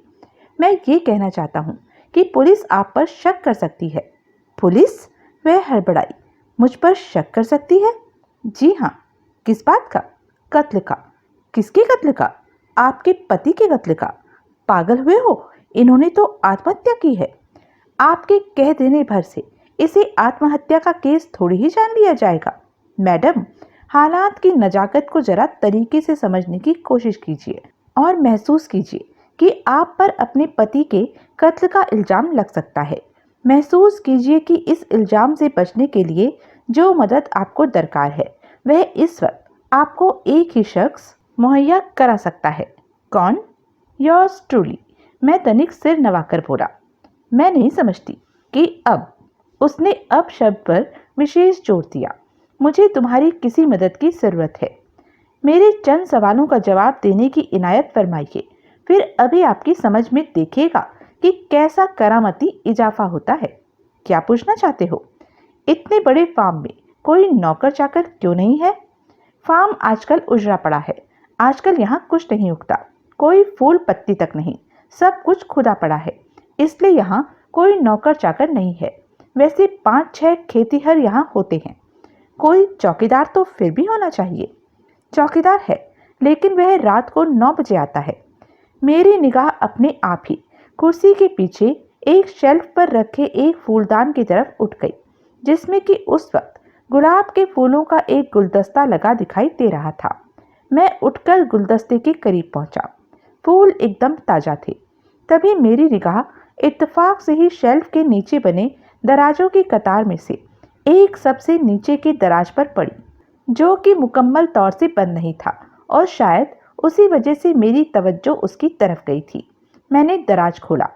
मैं ये कहना चाहता हूँ कि पुलिस आप पर शक कर सकती है। पुलिस? वह हड़बड़ाई। मुझ पर शक कर सकती है? जी हाँ। किस बात का? कत्ल का। किसके कत्ल का? आपके पति के कत्ल का। पागल हुए हो? इन्होंने तो आत्महत्या की है। आपके कह देने भर से इसे आत्महत्या का केस थोड़ी ही जान लिया जाएगा। मैडम, हालात की नजाकत को जरा तरीके से समझने की कोशिश कीजिए और महसूस कीजिए कि आप पर अपने पति के कत्ल का इल्जाम लग सकता है। महसूस कीजिए कि इस इल्जाम से बचने के लिए जो मदद आपको दरकार है वह इस वक्त आपको एक ही शख्स मुहैया करा सकता है। कौन? Yours truly. मैं तनिक सिर नवाकर बोला। मैं नहीं समझती कि अब। उसने अब शब्द पर विशेष जोर दिया। मुझे तुम्हारी किसी मदद की जरूरत है। मेरे चंद सवालों का जवाब देने की इनायत फरमाइए, फिर अभी आपकी समझ में देखिएगा कि कैसा करामती इजाफा होता है। क्या पूछना चाहते हो? इतने बड़े फार्म में कोई नौकर चाकर क्यों नहीं है? फार्म आजकल उजड़ा पड़ा है। आजकल यहाँ कुछ नहीं उगता, कोई फूल पत्ती तक नहीं, सब कुछ खुदा पड़ा है। इसलिए यहाँ कोई नौकर चाकर नहीं है। वैसे 5-6 खेतीहर यहाँ होते हैं। कोई चौकीदार तो फिर भी होना चाहिए। चौकीदार है, लेकिन वह रात को 9 बजे आता है। मेरी निगाह अपने आप ही कुर्सी के पीछे एक शेल्फ पर रखे एक फूलदान की तरफ उठ गई, जिसमें कि उस वक्त गुलाब के फूलों का एक गुलदस्ता लगा दिखाई दे रहा था। मैं उठकर गुलदस्ते के करीब पहुंचा। फूल एकदम ताजा थे। तभी मेरी निगाह इत्तेफाक से ही शेल्फ के नीचे बने दराजों की कतार में से एक सबसे नीचे के दराज पर पड़ी, जो कि मुकम्मल तौर से बंद नहीं था और शायद उसी वजह से मेरी तवज्जो उसकी तरफ गई थी। मैंने दराज खोला।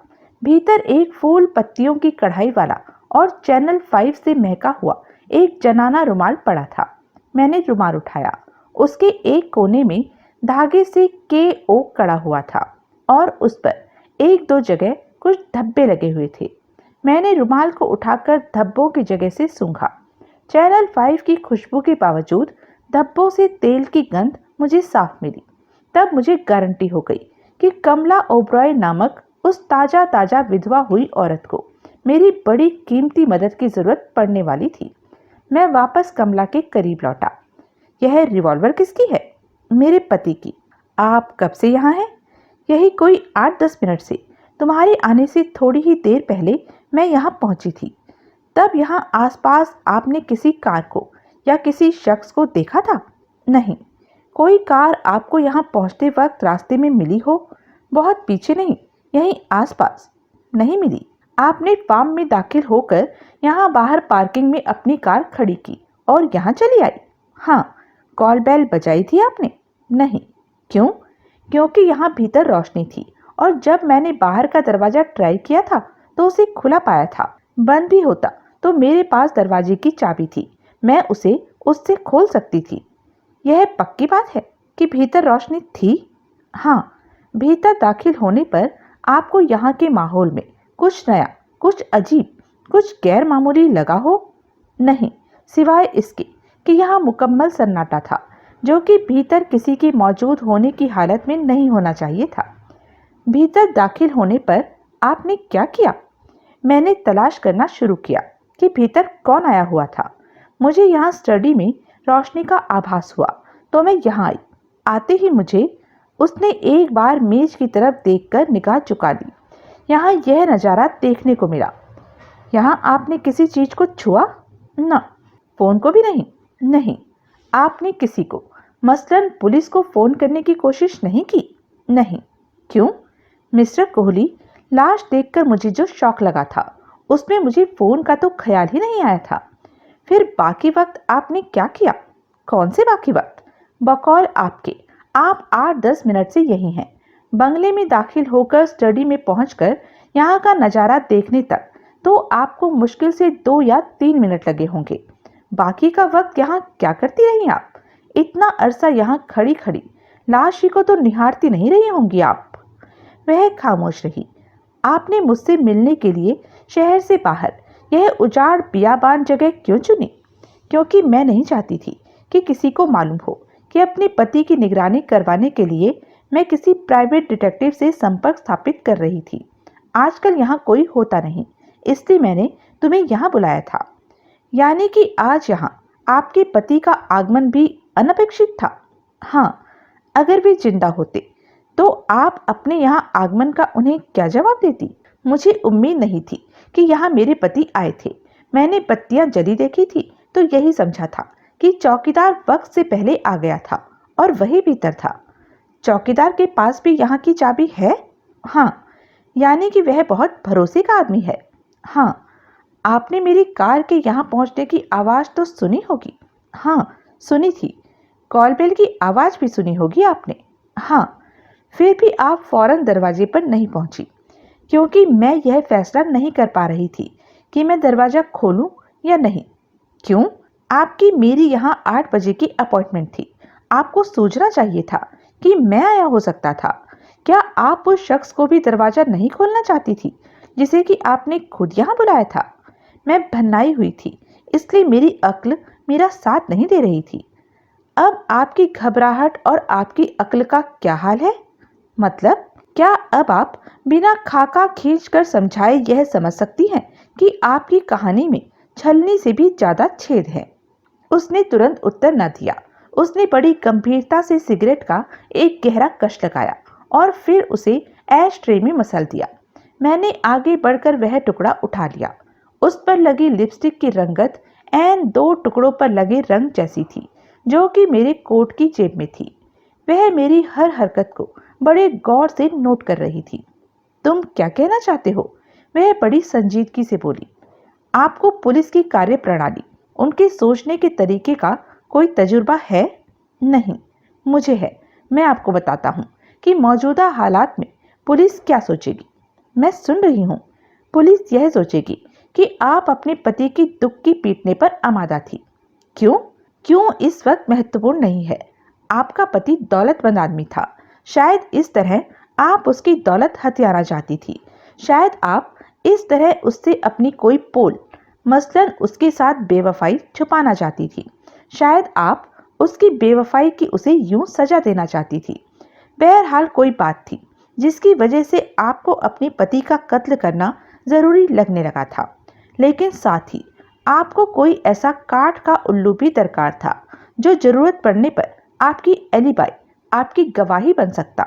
भीतर एक फूल पत्तियों की कढ़ाई वाला और चैनल 5 से महका हुआ एक जनाना रुमाल पड़ा था। मैंने रुमाल उठाया। उसके एक कोने में धागे से KO कड़ा हुआ था और उस पर 1-2 जगह कुछ धब्बे लगे हुए थे। मैंने रुमाल को उठाकर धब्बों की जगह से सूंघा। चैनल 5 की खुशबू के बावजूद धब्बों से तेल की गंध मुझे साफ मिली। तब मुझे गारंटी हो गई कि कमला ओब्रॉय नामक उस ताजा ताजा विधवा हुई औरत को मेरी बड़ी कीमती मदद की जरूरत पड़ने वाली थी। मैं वापस कमला के करीब लौटा। यह रिवॉल्वर किसकी है? मेरे पति की। आप कब से यहाँ हैं? यही कोई 8-10 मिनट से। तुम्हारे आने से थोड़ी ही देर पहले मैं यहाँ पहुंची थी। तब यहाँ आसपास आपने किसी कार को या किसी शख्स को देखा था? नहीं। कोई कार आपको यहाँ पहुँचते वक्त रास्ते में मिली हो? बहुत पीछे नहीं, यहीं आसपास? नहीं मिली। आपने फार्म में दाखिल होकर यहाँ बाहर पार्किंग में अपनी कार खड़ी की और यहाँ चली आई? हाँ। कॉल बेल बजाई थी आपने? नहीं। क्यों? क्योंकि यहाँ भीतर रोशनी थी और जब मैंने बाहर का दरवाजा ट्राई किया था तो उसे खुला पाया था। बंद भी होता तो मेरे पास दरवाजे की चाबी थी, मैं उसे उससे खोल सकती थी। यह पक्की बात है कि भीतर रोशनी थी? हाँ। भीतर दाखिल होने पर आपको यहाँ के माहौल में कुछ नया, कुछ अजीब, कुछ गैर मामूली लगा हो? नहीं, सिवाय इसके कि यहाँ मुकम्मल सन्नाटा था, जो कि भीतर किसी के मौजूद होने की हालत में नहीं होना चाहिए था। भीतर दाखिल होने पर आपने क्या किया? मैंने तलाश करना शुरू किया कि भीतर कौन आया हुआ था। मुझे यहाँ स्टडी में रोशनी का आभास हुआ तो मैं यहाँ आई। आते ही मुझे उसने एक बार मेज की तरफ देखकर निगाह चुका दी। यहाँ यह नज़ारा देखने को मिला। यहाँ आपने किसी चीज़ को छुआ? ना। फ़ोन को भी नहीं? नहीं। आपने किसी को, मसलन पुलिस को फ़ोन करने की कोशिश नहीं की? नहीं। क्यों? मिस्टर कोहली, लाश देखकर मुझे जो शौक लगा था उसमें मुझे फ़ोन का तो ख्याल ही नहीं आया था। फिर बाकी वक्त आपने क्या किया? कौन से बाकी वक्त? बकौल आपके, आप 8-10 मिनट से यही हैं। बंगले में दाखिल होकर स्टडी में पहुंचकर यहाँ का नज़ारा देखने तक तो आपको मुश्किल से 2 या 3 मिनट लगे होंगे। बाकी का वक्त यहाँ क्या करती रही आप? इतना अरसा यहाँ खड़ी खड़ी लाश ही को तो निहारती नहीं रही होंगी आप। वह खामोश रही। आपने मुझसे मिलने के लिए शहर से बाहर यह उजाड़ बियाबान जगह क्यों चुनी? क्योंकि मैं नहीं चाहती थी कि किसी को मालूम हो कि अपने पति की निगरानी करवाने के लिए मैं किसी प्राइवेट डिटेक्टिव से संपर्क स्थापित कर रही थी। आजकल यहाँ कोई होता नहीं, इसलिए मैंने तुम्हें यहाँ बुलाया था। यानी कि आज यहाँ आपके पति का आगमन भी अनपेक्षित था? हाँ, अगर वे जिंदा होते तो आप अपने यहाँ आगमन का उन्हें क्या जवाब देती? मुझे उम्मीद नहीं थी कि यहाँ मेरे पति आए थे। मैंने बत्तियां जली देखी थी तो यही समझा था कि चौकीदार वक्त से पहले आ गया था और वही भीतर था। चौकीदार के पास भी यहाँ की चाबी है? हाँ, यानी कि वह बहुत भरोसे का आदमी है। हाँ, आपने मेरी कार के यहाँ पहुँचने की आवाज़ तो सुनी होगी? हाँ, सुनी थी। कॉल बेल की आवाज़ भी सुनी होगी आपने? हाँ, फिर भी आप फौरन दरवाजे पर नहीं पहुंची, क्योंकि मैं यह फैसला नहीं कर पा रही थी कि मैं दरवाज़ा खोलूं या नहीं। क्यों? आपकी मेरी यहाँ 8 बजे की अपॉइंटमेंट थी। आपको सोचना चाहिए था कि मैं आया हो सकता था। क्या आप उस शख्स को भी दरवाज़ा नहीं खोलना चाहती थी जिसे कि आपने खुद यहाँ बुलाया था? मैं भन्नाई हुई थी, इसलिए मेरी अक्ल मेरा साथ नहीं दे रही थी। अब आपकी घबराहट और आपकी अक्ल का क्या हाल है? मतलब क्या अब आप बिना खाका खींचकर समझाए यह समझ सकती हैं कि आपकी कहानी में छलनी से भी ज्यादा छेद है? उसने तुरंत उत्तर न दिया। उसने बड़ी गंभीरता से सिगरेट का एक गहरा कश लगाया और फिर उसे ऐश ट्रे में मसल दिया। मैंने आगे बढ़कर वह टुकड़ा उठा लिया। उस पर लगी लिपस्टिक की रंगत ऐन 2 टुकड़ों पर लगे रंग जैसी थी जो कि मेरे कोट की जेब में थी। वह मेरी हर हरकत को बड़े गौर से नोट कर रही थी। तुम क्या कहना चाहते हो? वह बड़ी संजीदगी से बोली। आपको पुलिस की कार्यप्रणाली, उनके सोचने के तरीके का कोई तजुर्बा है? नहीं, मुझे है। मैं आपको बताता हूँ कि मौजूदा हालात में पुलिस क्या सोचेगी। मैं सुन रही हूँ। पुलिस यह सोचेगी कि आप अपने पति की दुक्की पीटने पर आमादा थी। क्यों? क्यों इस वक्त महत्वपूर्ण नहीं है। आपका पति दौलतमंद आदमी था। शायद इस तरह आप उसकी दौलत हथियाना चाहती थी। शायद आप इस तरह उससे अपनी कोई पोल, मसलन उसके साथ बेवफाई छुपाना चाहती थी। शायद आप उसकी बेवफाई की उसे यूं सजा देना चाहती थी। बहरहाल कोई बात थी जिसकी वजह से आपको अपने पति का कत्ल करना जरूरी लगने लगा था। लेकिन साथ ही आपको कोई ऐसा काठ का उल्लू भी दरकार था जो जरूरत पड़ने पर आपकी एलिबाई, आपकी गवाही बन सकता।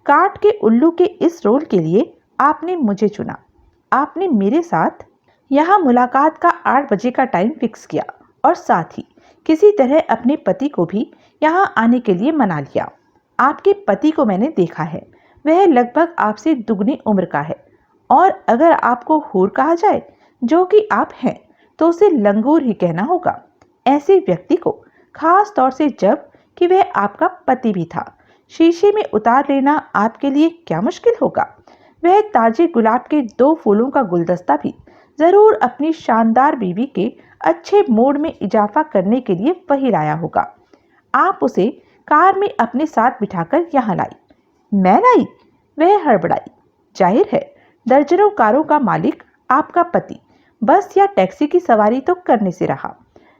काठ के उल्लू के इस रोल के लिए आपने मुझे चुना। आपने मेरे साथ यहाँ मुलाकात का 8 बजे का टाइम फिक्स किया और साथ ही किसी तरह अपने पति को भी यहाँ आने के लिए मना लिया। आपके पति को मैंने देखा है। वह लगभग आपसे दुगनी उम्र का है और अगर आपको हूर कहा जाए, जो कि आप हैं, तो उसे लंगूर ही कहना होगा। ऐसे व्यक्ति को, खास तौर से जब कि वह आपका पति भी था, शीशे में उतार लेना आपके लिए क्या मुश्किल होगा। वह ताजे गुलाब के 2 फूलों का गुलदस्ता भी जरूर अपनी शानदार बीवी के अच्छे मूड में इजाफा करने के लिए वही लाया होगा। आप उसे कार में अपने साथ बिठाकर यहाँ लाई। मैं लाई? वह हड़बड़ाई। जाहिर है, दर्जनों कारों का मालिक आपका पति बस या टैक्सी की सवारी तो करने से रहा।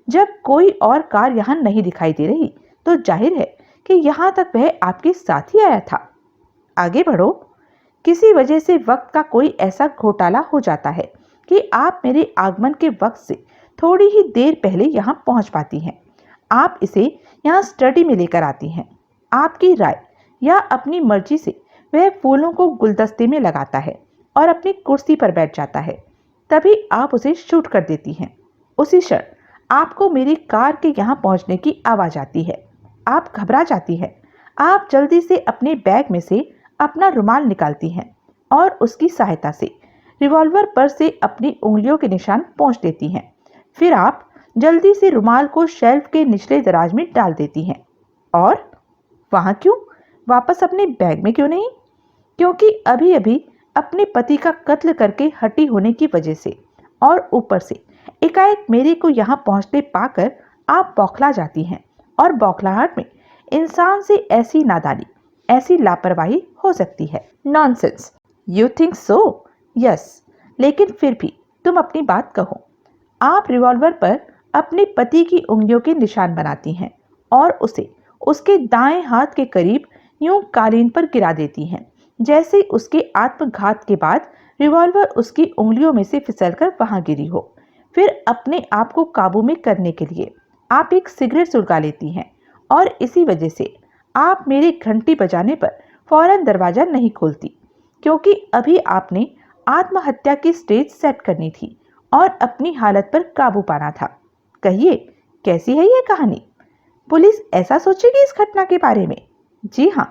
जब कोई और कार यहाँ नहीं दिखाई दे रही तो जाहिर है कि यहाँ तक वह आपके साथ ही आया था। आगे बढ़ो। किसी वजह से वक्त का कोई ऐसा घोटाला हो जाता है कि आप मेरे आगमन के वक्त से थोड़ी ही देर पहले यहाँ पहुँच पाती हैं। आप इसे यहाँ स्टडी में लेकर आती हैं। आपकी राय या अपनी मर्जी से वह फूलों को गुलदस्ते में लगाता है और अपनी कुर्सी पर बैठ जाता है। तभी आप उसे शूट कर देती हैं। उसी क्षण आपको मेरी कार के यहाँ पहुँचने की आवाज़ आती है। आप घबरा जाती हैं। आप जल्दी से अपने बैग में से अपना रुमाल निकालती हैं और उसकी सहायता से रिवॉल्वर पर से अपनी उंगलियों के निशान पोंछ देती हैं। फिर आप जल्दी से रुमाल को शेल्फ के निचले दराज में डाल देती हैं। और वहाँ क्यों? वापस अपने बैग में क्यों नहीं? क्योंकि अभी अभी अपने पति का कत्ल करके हटी होने की वजह से और ऊपर से एकाएक मेरे को यहाँ पहुँचते पाकर आप बौखला जाती हैं और बौखलाहट में इंसान से ऐसी नादानी, ऐसी लापरवाही हो सकती है। Nonsense. You think so? Yes, लेकिन फिर भी तुम अपनी बात कहो। आप रिवॉल्वर पर अपने पति की उंगलियों के निशान बनाती हैं और उसे उसके दाएं हाथ के करीब यूं कालीन पर गिरा देती हैं, जैसे उसके आत्मघात के बाद रिवॉल्वर उसकी उंगलियों में से फिसलकर वहां गिरी हो। फिर अपने आप को काबू में करने के लिए आप एक सिगरेट सुलगा लेती हैं और इसी वजह से आप मेरे घंटी बजाने पर फौरन दरवाजा नहीं खोलती, क्योंकि अभी आपने आत्महत्या की स्टेज सेट करनी थी और अपनी हालत पर काबू पाना था। कहिए, कैसी है ये कहानी? पुलिस ऐसा सोचेगी इस घटना के बारे में? जी हाँ,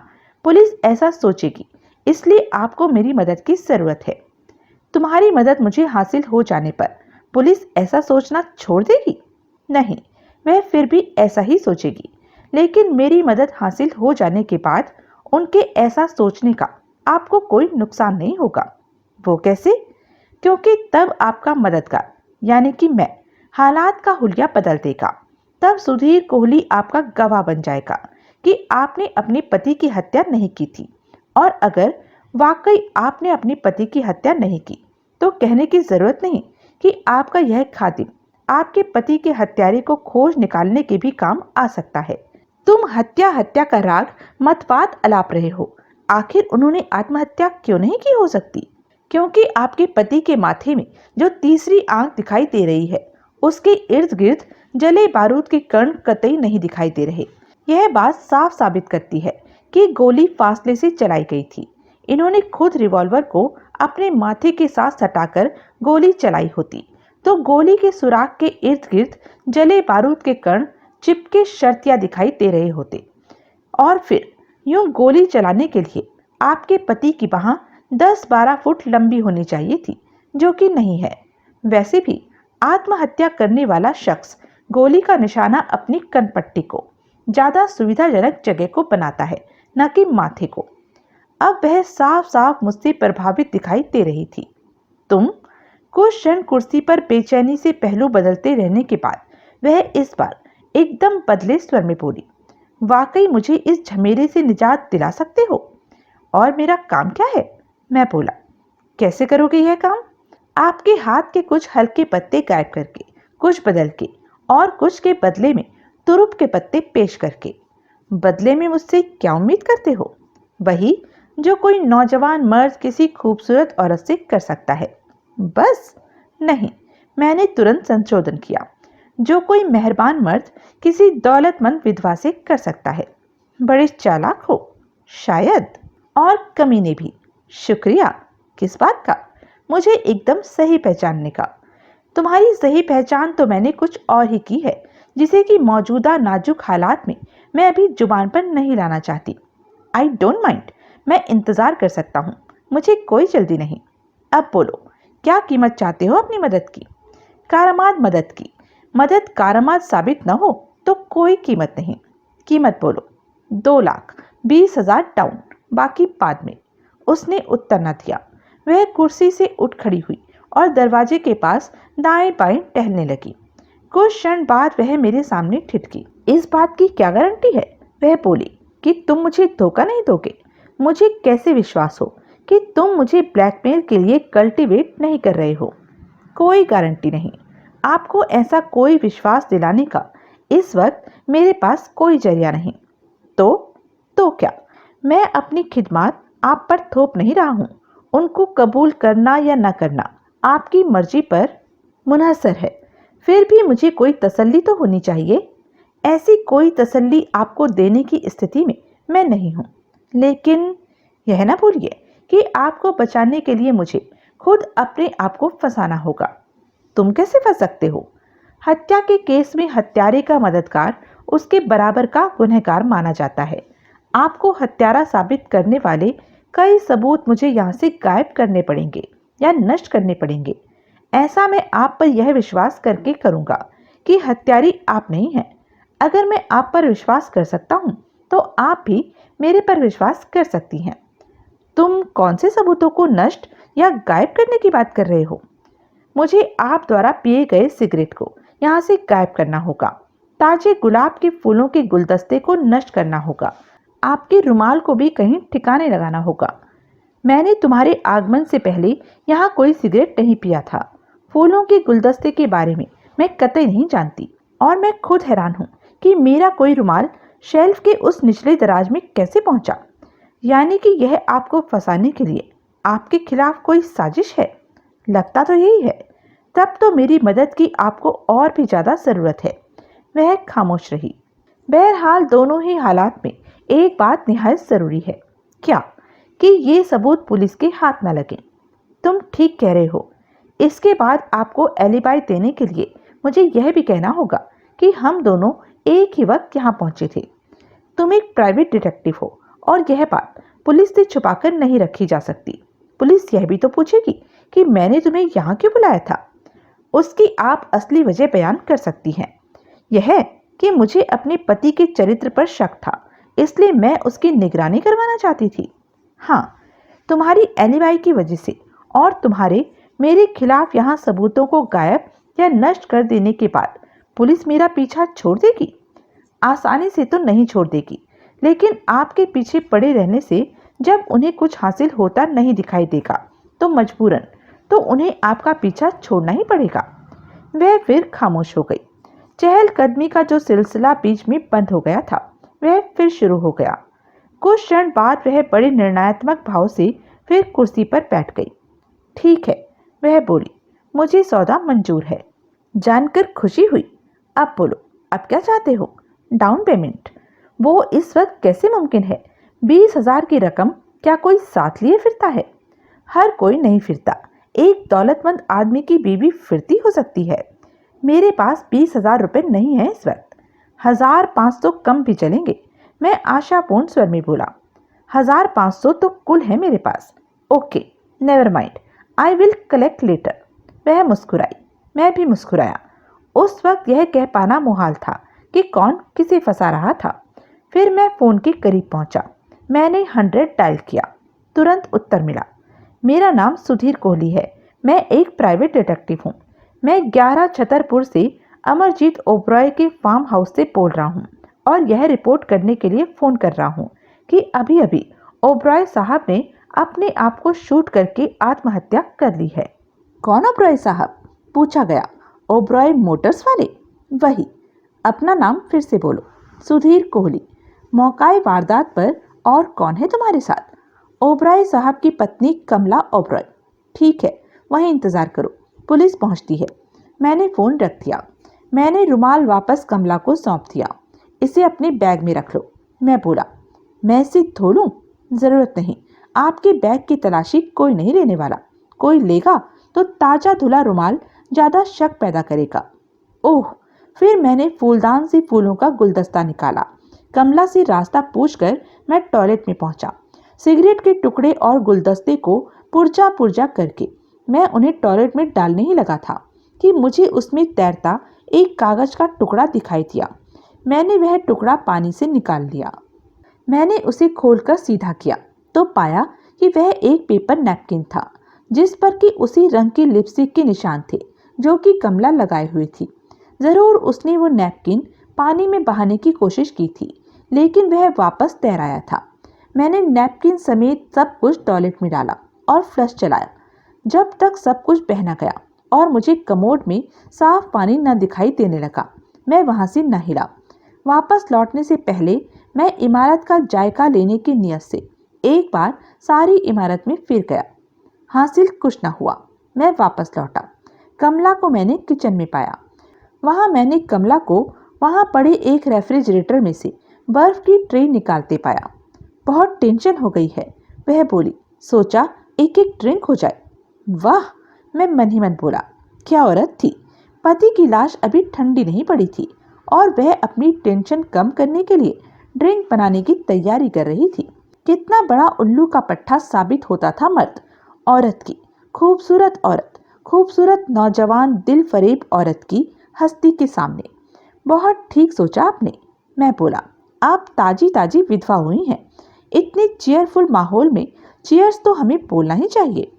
पुलिस ऐसा सोचेगी, इसलिए आपको मेरी मदद की जरूरत है। तुम्हारी मदद मुझे हासिल हो जाने पर पुलिस ऐसा सोचना छोड़ देगी? नहीं, वह फिर भी ऐसा ही सोचेगी, लेकिन मेरी मदद हासिल हो जाने के बाद उनके ऐसा सोचने का आपको कोई नुकसान नहीं होगा। वो कैसे? क्योंकि तब आपका मददगार यानी कि मैं हालात का हुलिया बदल देगा। तब सुधीर कोहली आपका गवाह बन जाएगा कि आपने अपने पति की हत्या नहीं की थी, और अगर वाकई आपने अपने पति की हत्या नहीं की तो कहने की जरूरत नहीं कि आपका यह खातिम आपके पति के हत्यारे को खोज निकालने के भी काम आ सकता है। तुम हत्या हत्या का राग मतवाद अलाप रहे हो। आखिर उन्होंने आत्महत्या क्यों नहीं की हो सकती? क्योंकि आपके पति के माथे में जो तीसरी आंख दिखाई दे रही है, उसके इर्द गिर्द जले बारूद के कण कतई नहीं दिखाई दे रहे। यह बात साफ साबित करती है कि गोली फासले से चलाई गई थी। इन्होंने खुद रिवॉल्वर को अपने माथे के साथ सटाकर गोली चलाई होती तो गोली के सुराख के इर्द गिर्द जले बारूद के कण चिपके शर्तिया दिखाई दे रहे होते, और फिर यूं गोली चलाने के लिए आपके पति की बाह 10-12 फुट लंबी होनी चाहिए थी, जो कि नहीं है। वैसे भी आत्महत्या करने वाला शख्स गोली का निशाना अपनी कनपट्टी को ज्यादा सुविधाजनक जगह को बनाता है, न कि माथे को। अब वह साफ साफ मुझसे प्रभावित दिखाई दे रही थी। तुम कुछ क्षण कुर्सी पर बेचैनी से पहलू बदलते रहने के बाद वह इस बार एकदम बदले स्वर में बोली, वाकई मुझे इस झमेले से निजात दिला सकते हो? और मेरा काम क्या है? मैं बोला, कैसे करोगे यह काम? आपके हाथ के कुछ हल्के पत्ते गायब करके, कुछ बदल के और कुछ के बदले में तुरुप के पत्ते पेश करके। बदले में मुझसे क्या उम्मीद करते हो? वही जो कोई नौजवान मर्द किसी खूबसूरत औरत से कर सकता है। बस? नहीं, मैंने तुरंत संशोधन किया, जो कोई मेहरबान मर्द किसी दौलतमंद विधवा से कर सकता है। बड़े चालाक हो शायद, और कमीने भी। शुक्रिया। किस बात का? मुझे एकदम सही पहचानने का। तुम्हारी सही पहचान तो मैंने कुछ और ही की है, जिसे कि मौजूदा नाजुक हालात में मैं अभी जुबान पर नहीं लाना चाहती। आई डोंट माइंड, मैं इंतजार कर सकता हूँ, मुझे कोई जल्दी नहीं। अब बोलो, क्या कीमत चाहते हो अपनी मदद की? कारामाद मदद की। मदद कारामाद साबित न हो तो कोई कीमत नहीं। कीमत बोलो। 2,20,000 डाउन, बाकी बाद में। उसने उत्तर न दिया। वह कुर्सी से उठ खड़ी हुई और दरवाजे के पास दाएं बाएं टहलने लगी। कुछ क्षण बाद वह मेरे सामने ठिठकी। इस बात की क्या गारंटी है, वह बोली, कि तुम मुझे धोखा नहीं दोगे? मुझे कैसे विश्वास हो कि तुम मुझे ब्लैकमेल के लिए कल्टीवेट नहीं कर रहे हो? कोई गारंटी नहीं। आपको ऐसा कोई विश्वास दिलाने का इस वक्त मेरे पास कोई जरिया नहीं। तो क्या? मैं अपनी खिदमत आप पर थोप नहीं रहा हूँ। उनको कबूल करना या न करना आपकी मर्जी पर मुनहसर है। फिर भी मुझे कोई तसल्ली तो होनी चाहिए। ऐसी कोई तसल्ली आपको देने की स्थिति में मैं नहीं हूँ। लेकिन यह ना भूलिए कि आपको बचाने के लिए मुझे खुद अपने आप को फंसाना होगा। तुम कैसे फंस सकते हो? हत्या के केस में हत्यारे का मददगार उसके बराबर का गुनहगार माना जाता है। आपको हत्यारा साबित करने वाले कई सबूत मुझे यहाँ से गायब करने पड़ेंगे या नष्ट करने पड़ेंगे। ऐसा मैं आप पर यह विश्वास करके करूँगा कि हत्यारी आप नहीं हैं। अगर मैं आप पर विश्वास कर सकता हूँ तो आप भी मेरे पर विश्वास कर सकती हैं। तुम कौन से सबूतों को नष्ट या गायब करने की बात कर रहे हो? मुझे आप द्वारा पिए गए सिगरेट को यहाँ से गायब करना होगा, ताजे गुलाब के फूलों के गुलदस्ते को नष्ट करना होगा, आपके रुमाल को भी कहीं ठिकाने लगाना होगा। मैंने तुम्हारे आगमन से पहले यहाँ कोई सिगरेट नहीं पिया था। फूलों के गुलदस्ते के बारे में मैं कतई नहीं जानती और मैं खुद हैरान हूँ कि मेरा कोई रुमाल शेल्फ के उस निचले दराज में कैसे पहुंचा। यानी कि यह आपको फंसाने के लिए आपके खिलाफ कोई साजिश है। लगता तो यही है। तब तो मेरी मदद की आपको और भी ज्यादा जरूरत है। वह खामोश रही। बहरहाल दोनों ही हालात में एक बात निहायत जरूरी है। क्या? कि ये सबूत पुलिस के हाथ न लगे। तुम ठीक कह रहे हो। इसके बाद आपको एलिबाई देने के लिए मुझे यह भी कहना होगा कि हम दोनों एक ही वक्त यहाँ पहुंचे थे। तुम एक प्राइवेट डिटेक्टिव हो और यह बात पुलिस से छुपाकर नहीं रखी जा सकती। पुलिस यह भी तो पूछेगी कि मैंने तुम्हें यहाँ क्यों बुलाया था। उसकी आप असली वजह बयान कर सकती हैं। यह है कि मुझे अपने पति के चरित्र पर शक था, इसलिए मैं उसकी निगरानी करवाना चाहती थी। हाँ, तुम्हारी एलिबाई की वजह से और तुम्हारे मेरे खिलाफ यहाँ सबूतों को गायब या नष्ट कर देने के बाद पुलिस मेरा पीछा छोड़ देगी? आसानी से तो नहीं छोड़ देगी, लेकिन आपके पीछे पड़े रहने से जब उन्हें कुछ हासिल होता नहीं दिखाई देगा तो मजबूरन तो उन्हें आपका पीछा छोड़ना ही पड़ेगा। वह फिर खामोश हो गई। चहलकदमी का जो सिलसिला बीच में बंद हो गया था वह फिर शुरू हो गया। कुछ क्षण बाद वह बड़े निर्णयात्मक भाव से फिर कुर्सी पर बैठ गई। ठीक है, वह बोली, मुझे सौदा मंजूर है। जानकर खुशी हुई। अब बोलो, अब क्या चाहते हो? Down payment? वो इस वक्त कैसे मुमकिन है? 20,000 की रकम क्या कोई साथ लिए फिरता है? हर कोई नहीं फिरता। एक दौलतमंद आदमी की बीवी फिरती हो सकती है। मेरे पास 20,000 रुपये नहीं है इस वक्त। 1,500 कम भी चलेंगे। मैं आशापूर्ण स्वर में बोला। 1,500 तो कुल है मेरे पास। Okay, never mind, I will collect letter. वह मुस्कुराई। मैं भी मुस्कुराया। उस वक्त यह कह पाना मुहाल था कि कौन किसे फंसा रहा था। फिर मैं फोन के करीब पहुंचा। मैंने 100 डायल किया। तुरंत उत्तर मिला। मेरा नाम सुधीर कोहली है। मैं एक प्राइवेट डिटेक्टिव हूँ। मैं 11 छतरपुर से अमरजीत ओबरॉय के फार्म हाउस से बोल रहा हूँ और यह रिपोर्ट करने के लिए फ़ोन कर रहा हूँ कि अभी अभी ओबरॉय साहब ने अपने आप को शूट करके आत्महत्या कर ली है। कौन ओबरॉय साहब? पूछा गया। ओबरॉय मोटर्स वाले? वही। अपना नाम फिर से बोलो। सुधीर कोहली। मौकाए वारदात पर और कौन है तुम्हारे साथ? ओबरॉय साहब की पत्नी कमला ओबरॉय। ठीक है, वहीं इंतज़ार करो, पुलिस पहुंचती है। मैंने फ़ोन रख दिया। मैंने रुमाल वापस कमला को सौंप दिया। इसे अपने बैग में रख लो। मैं बोला, मैं इसे धो लूँ? ज़रूरत नहीं। आपके बैग की तलाशी कोई नहीं लेने वाला। कोई लेगा तो ताज़ा धुला रुमाल ज़्यादा शक पैदा करेगा। ओह! फिर मैंने फूलदान से फूलों का गुलदस्ता निकाला। कमला से रास्ता पूछकर मैं टॉयलेट में पहुंचा। सिगरेट के टुकड़े और गुलदस्ते को पुर्जा पुर्जा करके मैं उन्हें टॉयलेट में डालने ही लगा था कि मुझे उसमें तैरता एक कागज का टुकड़ा दिखाई दिया। मैंने वह टुकड़ा पानी से निकाल लिया। मैंने उसे खोलकर सीधा किया तो पाया कि वह एक पेपर नैपकिन था जिस पर कि उसी रंग की लिपस्टिक के निशान थे जो कि कमला लगाए हुई थी। जरूर उसने वो नैपकिन पानी में बहाने की कोशिश की थी, लेकिन वह वापस तैर आया था। मैंने नैपकिन समेत सब कुछ टॉयलेट में डाला और फ्लश चलाया। जब तक सब कुछ बह न गया और मुझे कमोड में साफ पानी न दिखाई देने लगा, मैं वहां से न हिला। वापस लौटने से पहले मैं इमारत का जायका लेने की नियत से एक बार सारी इमारत में फिर गया। हासिल कुछ न हुआ। मैं वापस लौटा। कमला को मैंने किचन में पाया। वहां मैंने कमला को वहां पड़े एक रेफ्रिजरेटर में से बर्फ की ट्रे निकालते पाया। बहुत टेंशन हो गई है, वह बोली। सोचा एक एक ड्रिंक हो जाए। वाह, मैं मन ही मन बोला। क्या औरत थी। पति की लाश अभी ठंडी नहीं पड़ी थी और वह अपनी टेंशन कम करने के लिए ड्रिंक बनाने की तैयारी कर रही थी। कितना बड़ा उल्लू का पट्टा साबित होता था मर्द। औरत की, खूबसूरत औरत, खूबसूरत नौजवान दिल फरेब औरत की हस्ती के सामने। बहुत ठीक सोचा आपने, मैं बोला। आप ताजी ताजी विधवा हुई हैं। इतने चीयरफुल माहौल में चीयर्स तो हमें बोलना ही चाहिए।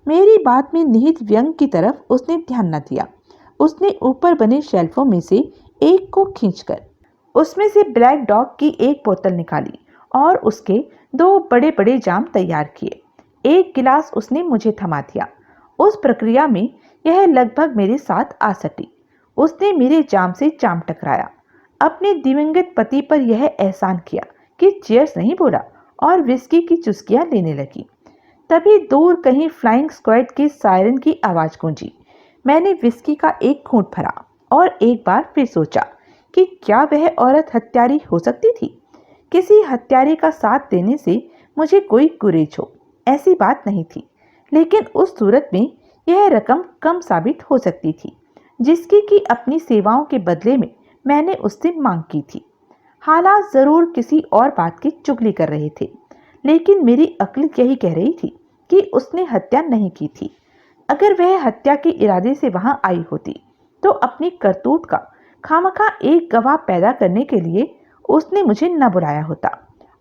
मेरी बात में निहित व्यंग की तरफ उसने ध्यान न दिया। उसने ऊपर बने शेल्फों में से एक को खींचकर उसमें से ब्लैक डॉग की एक बोतल निकाली और उसके 2 बड़े बड़े जाम तैयार किए। एक गिलास उसने मुझे थमा दिया। उस प्रक्रिया में यह लगभग मेरे साथ आ सटी। उसने मेरे जाम से जाम टकराया। अपने दिवंगत पति पर यह एहसान किया कि चीयर्स नहीं बोला और विस्की की चुस्कियां लेने लगी। तभी दूर कहीं फ्लाइंग स्क्वाड के सायरन की आवाज गूंजी। मैंने विस्की का एक घूंट भरा और एक बार फिर सोचा कि क्या वह औरत हत्यारी हो सकती थी। किसी हत्यारे का साथ देने से मुझे कोई गुरेज हो, ऐसी बात नहीं थी। लेकिन उस सूरत में यह रकम कम साबित हो सकती थी जिसकी कि अपनी सेवाओं के बदले में मैंने उससे मांग की थी। हालात जरूर किसी और बात की चुगली कर रहे थे, लेकिन मेरी अक्ल यही कह रही थी कि उसने हत्या नहीं की थी। अगर वह हत्या के इरादे से वहां आई होती तो अपनी करतूत का खामखा एक गवाह पैदा करने के लिए उसने मुझे न बुलाया होता।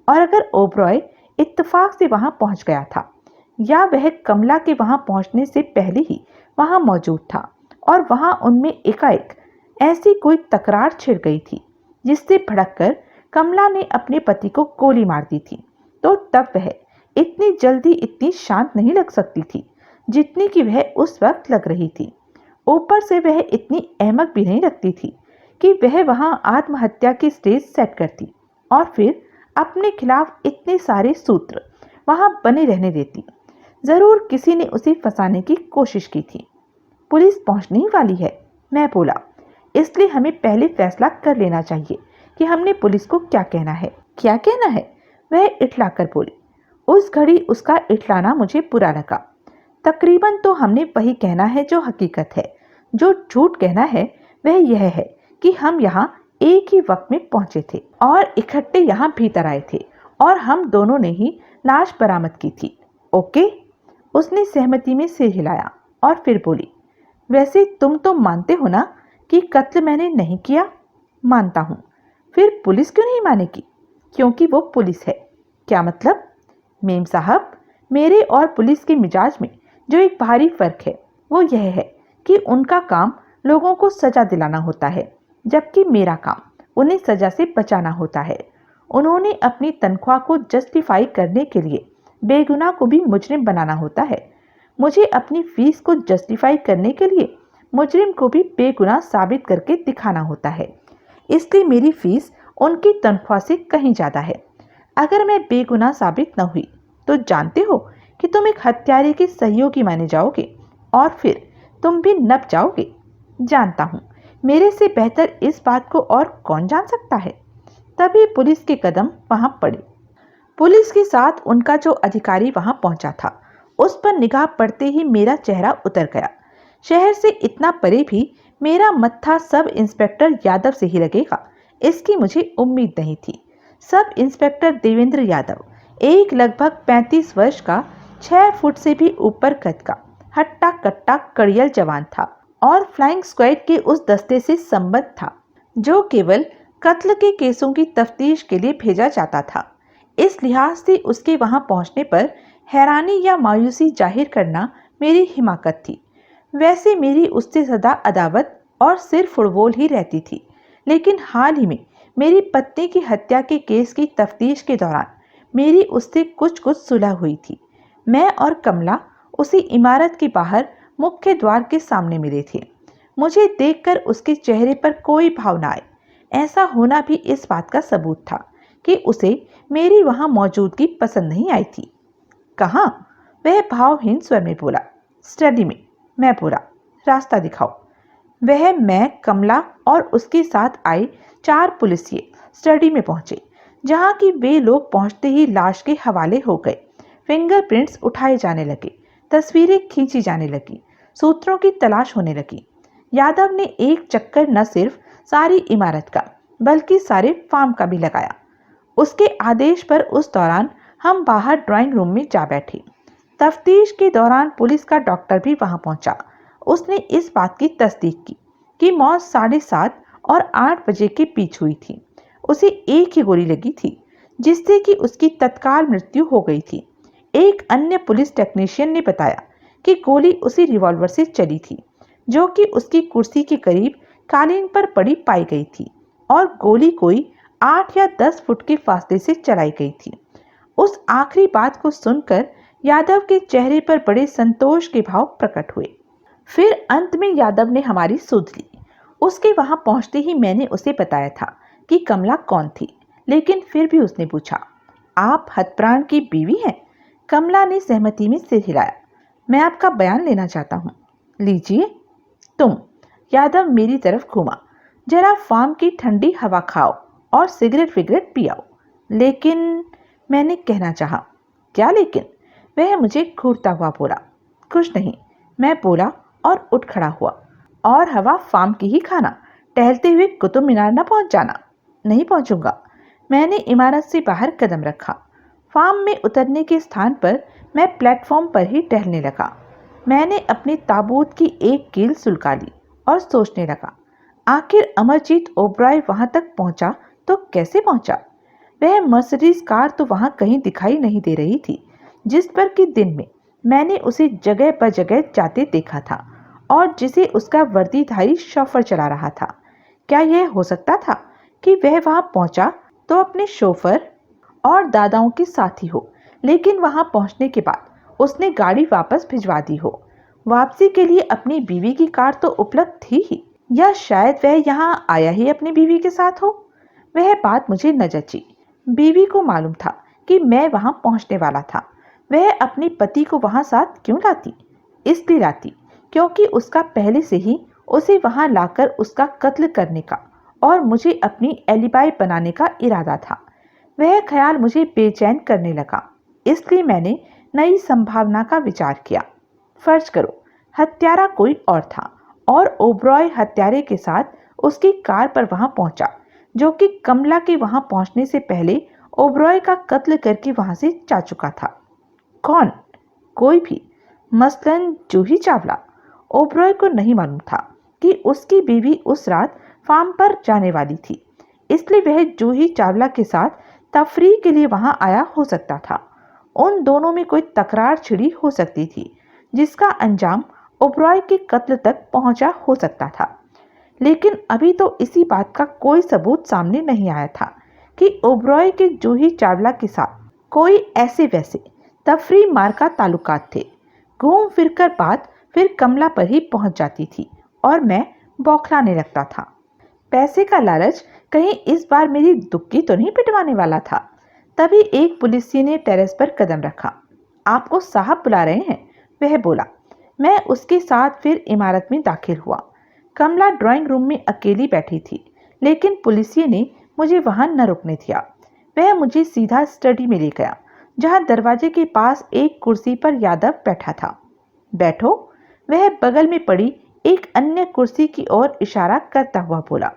और अगर ओबरॉय इत्तेफाक से वहां पहुंच गया था या वह कमला के वहां पहुंचने से पहले ही वहां मौजूद था और वहां उनमें एकाएक ऐसी कोई तकरार छिड़ गई थी जिससे भड़ककर कमला ने अपने पति को गोली मार दी थी, तो तब वह इतनी जल्दी इतनी शांत नहीं लग सकती थी जितनी कि वह उस वक्त लग रही थी। ऊपर से वह इतनी अहमक भी नहीं लगती थी कि वह वहां आत्महत्या की स्टेज सेट करती और फिर अपने खिलाफ इतने सारे सूत्र वहां बने रहने देती। जरूर किसी ने उसे फंसाने की कोशिश की थी। पुलिस पहुंचने ही वाली है, मैं बोला, इसलिए हमें पहले फैसला कर लेना चाहिए कि हमने पुलिस को क्या कहना है। क्या कहना है? वह इठलाकर बोली। उस घड़ी उसका इठलाना मुझे बुरा लगा। तकरीबन तो हमने वही कहना है जो हकीकत है। जो झूठ कहना है वह यह है कि हम यहाँ एक ही वक्त में पहुंचे थे और इकट्ठे यहाँ भीतर आए थे और हम दोनों ने ही लाश बरामद की थी। ओके? उसने सहमति में सिर हिलाया और फिर बोली, वैसे तुम तो मानते हो ना कि कत्ल मैंने नहीं किया? मानता हूँ। फिर पुलिस क्यों नहीं मानेगी? क्योंकि वो पुलिस है। क्या मतलब? मेम साहब, मेरे और पुलिस के मिजाज में जो एक भारी फर्क है वो यह है कि उनका काम लोगों को सजा दिलाना होता है, जबकि मेरा काम उन्हें सजा से बचाना होता है। उन्होंने अपनी तनख्वाह को जस्टिफाई करने के लिए बेगुनाह को भी मुजरिम बनाना होता है। मुझे अपनी फीस को जस्टिफाई करने के लिए मुजरिम को भी बेगुनाह साबित करके दिखाना होता है। इसलिए मेरी फीस उनकी तनख्वाह से कहीं ज़्यादा है। अगर मैं बेगुनाह साबित न हुई तो जानते हो कि तुम एक हत्यारे के सहयोगी माने जाओगे और फिर तुम भी नप जाओगे। जानता हूँ, मेरे से बेहतर इस बात को और कौन जान सकता है। तभी पुलिस के कदम वहां पड़े। पुलिस के साथ उनका जो अधिकारी वहां पहुंचा था, उस पर निगाह पड़ते ही मेरा चेहरा उतर गया। शहर से इतना परे भी मेरा मत्था सब इंस्पेक्टर यादव से ही लगेगा, इसकी मुझे उम्मीद नहीं थी। सब इंस्पेक्टर देवेंद्र यादव एक लगभग 35 वर्ष का, 6 फुट से भी ऊपर कद का हट्टा कट्टा कड़ियल जवान था और फ्लाइंग स्क्वाड के उस दस्ते से संबद्ध था जो केवल कत्ल के केसों की तफ्तीश के लिए भेजा जाता था। इस लिहाज से उसके वहां पहुंचने पर हैरानी या मायूसी जाहिर करना मेरी हिमाकत थी। वैसे मेरी उससे सदा अदावत और सिर फुड़बोल ही रहती थी, लेकिन हाल ही में मेरी पत्नी की हत्या के केस की तफ्तीश के दौरान मेरी उससे कुछ कुछ सुलह हुई थी। मैं और कमला उसी इमारत के बाहर मुख्य द्वार के सामने मिले थे। मुझे देखकर उसके चेहरे पर कोई भाव न आए। ऐसा होना भी इस बात का सबूत था कि उसे मेरी वहां मौजूदगी पसंद नहीं आई थी। कहाँ? वह भावहीन स्वर में बोला। स्टडी में। मैं बोला, रास्ता दिखाओ। वह, मैं, कमला और उसके साथ आए 4 पुलिसिए स्टडी में पहुंचे, जहां कि वे लोग पहुंचते ही लाश के हवाले हो गए। फिंगरप्रिंट्स उठाए जाने लगे, तस्वीरें खींची जाने लगी, सूत्रों की तलाश होने लगी। यादव ने एक चक्कर न सिर्फ सारी इमारत का बल्कि सारे फार्म का भी लगाया। उसके आदेश पर उस दौरान हम बाहर ड्राइंग रूम में जा बैठे। तफ्तीश के दौरान पुलिस का डॉक्टर भी वहां पहुंचा। उसने इस बात की तस्दीक की कि मौत 7:30 और 8 बजे के बीच हुई थी। उसे एक ही गोली लगी थी, जिससे कि उसकी तत्काल मृत्यु हो गई थी। एक अन्य पुलिस टेक्नीशियन ने बताया कि गोली उसी रिवॉल्वर से चली थी, जो कि उसकी कुर्सी के करीब कालीन पर पड़ी पाई गई थी, और गोली कोई 8 या 10 फुट के फासले से चलाई गई थी। उस आखिरी बात को सुनकर यादव के चेहरे पर बड़े संतोष के भाव प्रकट हुए। फिर अंत में यादव ने हमारी सुध ली। उसके वहां पहुंचते ही मैंने उसे बताया था कि कमला कौन थी, लेकिन फिर भी उसने पूछा, आप हतप्राण की बीवी हैं? कमला ने सहमति में सिर हिलाया। मैं आपका बयान लेना चाहता हूँ। लीजिए। तुम, यादव मेरी तरफ घूमा, जरा फार्म की ठंडी हवा खाओ और सिगरेट विगरेट पियाओ। लेकिन, मैंने कहना चाहा। क्या लेकिन? वह मुझे घूरता हुआ बोला। कुछ नहीं, मैं बोला और उठ खड़ा हुआ। और हवा फार्म की ही खाना, टहलते हुए कुतुब मीनार न पहुंच जाना। नहीं पहुंचूंगा। मैंने इमारत से बाहर कदम रखा। फार्म में उतरने के स्थान पर मैं प्लेटफॉर्म पर ही टहलने लगा। मैंने अपने ताबूत की एक कील सुलगा ली और सोचने लगा, आखिर अमरजीत ओबरॉय वहां तक पहुंचा तो कैसे पहुंचा? वह मर्सिडीज कार तो वहां कहीं दिखाई नहीं दे रही थी, जिस पर कि दिन में मैंने उसे जगह पर जगह जाते देखा था और जिसे उसका वर्दीधारी शोफर चला रहा था। क्या यह हो सकता था कि वह वहां पहुंचा तो अपने शोफर और दादाओं के साथ ही हो, लेकिन वहां पहुंचने के बाद उसने गाड़ी वापस भिजवा दी हो? वापसी के लिए अपनी बीवी की कार तो उपलब्ध थी ही, या शायद वह यहाँ आया ही अपनी बीवी के साथ हो। वह बात मुझे न जची। बीवी को मालूम था कि मैं वहां पहुंचने वाला था। वह अपने पति को वहां साथ क्यों लाती? इसलिए लाती क्योंकि उसका पहले से ही उसे वहां लाकर उसका कत्ल करने का और मुझे अपनी एलिबाई बनाने का इरादा था। वह ख्याल मुझे बेचैन करने लगा, इसलिए मैंने नई संभावना का विचार किया। फर्ज करो हत्यारा कोई और था और ओबरॉय हत्यारे के साथ उसकी कार पर वहां पहुंचा, जो कि कमला के वहां पहुंचने से पहले ओबरॉय का कत्ल करके वहां से जा चुका था। कौन? कोई भी, मसलन जूही चावला। ओबरॉय को नहीं मालूम था कि उसकी बीवी उस रात फार्म पर जाने वाली थी, इसलिए वह जूही चावला के साथ तफरीह के लिए वहां आया हो सकता था। उन दोनों में कोई तकरार छिड़ी हो सकती थी, जिसका अंजाम ओबरॉय के कत्ल तक पहुंचा हो सकता था। लेकिन अभी तो इसी बात का कोई सबूत सामने नहीं आया था कि ओबरॉय के जूही चावला के साथ कोई ऐसे वैसे तफरीह मार्का ताल्लुकात थे। घूम फिरकर बात फिर कमला पर ही पहुंच जाती थी और मैं बौखलाने लगता था। पैसे का लालच कहीं इस बार मेरी दुक्की तो नहीं पिटवाने वाला था। तभी एक पुलिसिया ने टेरेस पर कदम रखा। आपको साहब बुला रहे हैं, वह बोला। मैं उसके साथ फिर इमारत में दाखिल हुआ। कमला ड्राइंग रूम में अकेली बैठी थी, लेकिन पुलिसिया ने मुझे वहां न रुकने दिया। वह मुझे सीधा स्टडी में ले गया, जहां दरवाजे के पास एक कुर्सी पर यादव बैठा था। बैठो, वह बगल में पड़ी एक अन्य कुर्सी की ओर इशारा करता हुआ बोला।